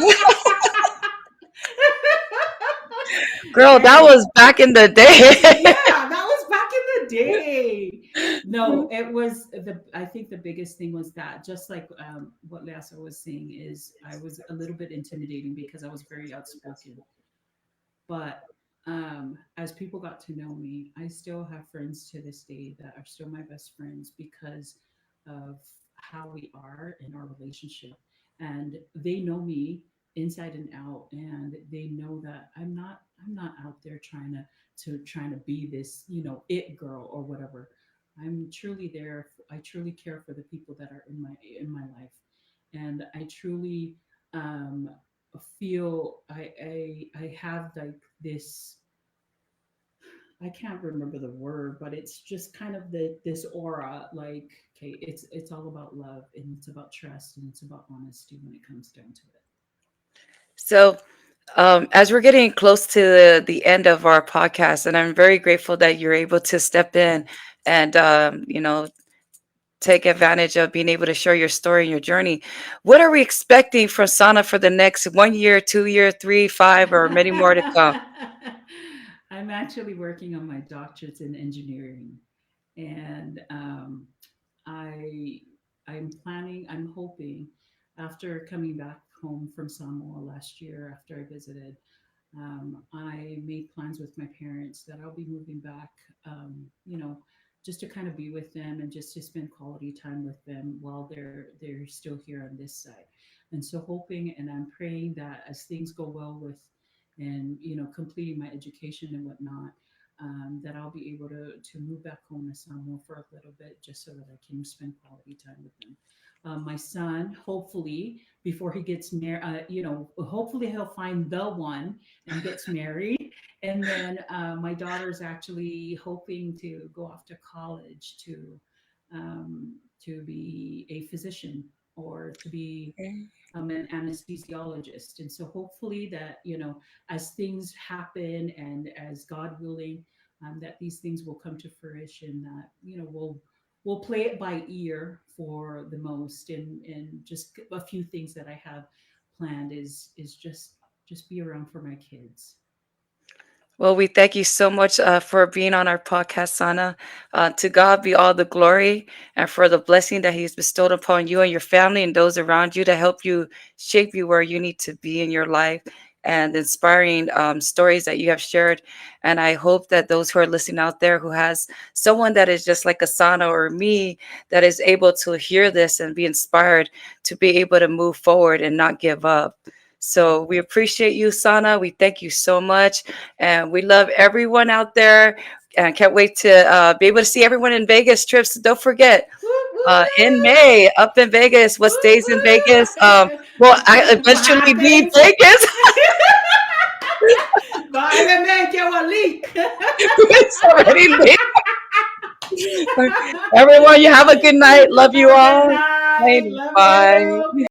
girl, that Hey, was back in the day. yeah, that was back in the day. No, it was the. I think the biggest thing was that, just like what Lassa was saying, is I was a little bit intimidating because I was very outspoken. But as people got to know me, I still have friends to this day that are still my best friends because of how we are in our relationship. And they know me inside and out, and they know that I'm not out there trying to be this, it girl or whatever. I'm truly there. I truly care for the people that are in my life, and I truly um feel I have like this. I can't remember the word, but it's just kind of this aura. Like, okay, it's all about love and it's about trust and it's about honesty when it comes down to it. So, as we're getting close to the end of our podcast, and I'm very grateful that you're able to step in and, take advantage of being able to share your story and your journey. What are we expecting from Sana for the next 1 year, 2 year, three, five, or many more to come? I'm actually working on my doctorate in engineering, and I I'm planning. I'm hoping after coming back home from Samoa last year, after I visited, I made plans with my parents that I'll be moving back, just to kind of be with them and just to spend quality time with them while they're still here on this side. And so hoping and I'm praying that as things go well with and completing my education and whatnot, that I'll be able to move back home to Samoa for a little bit just so that I can spend quality time with them. My son, hopefully, before he gets married, hopefully he'll find the one and gets married. And then my daughter's actually hoping to go off to college to be a physician or to be an anesthesiologist. And so hopefully that, as things happen and as God willing, that these things will come to fruition, that, we'll play it by ear for the most. And just a few things that I have planned is just be around for my kids. Well, we thank you so much for being on our podcast, Sana. To God be all the glory and for the blessing that He's bestowed upon you and your family and those around you to help you shape you where you need to be in your life and inspiring stories that you have shared. And I hope that those who are listening out there who has someone that is just like a Sana or me that is able to hear this and be inspired to be able to move forward and not give up. So we appreciate you, Sana. We thank you so much. And we love everyone out there. And can't wait to be able to see everyone in Vegas trips. Don't forget, Woo, in woo, May, up in Vegas. What woo, stays in Vegas? woo. Well, I What eventually leave happens? Vegas. But MMA get one leak. It's already late. Everyone, you have a good night. Love Have you a good all. night. Bye. Love Bye. you.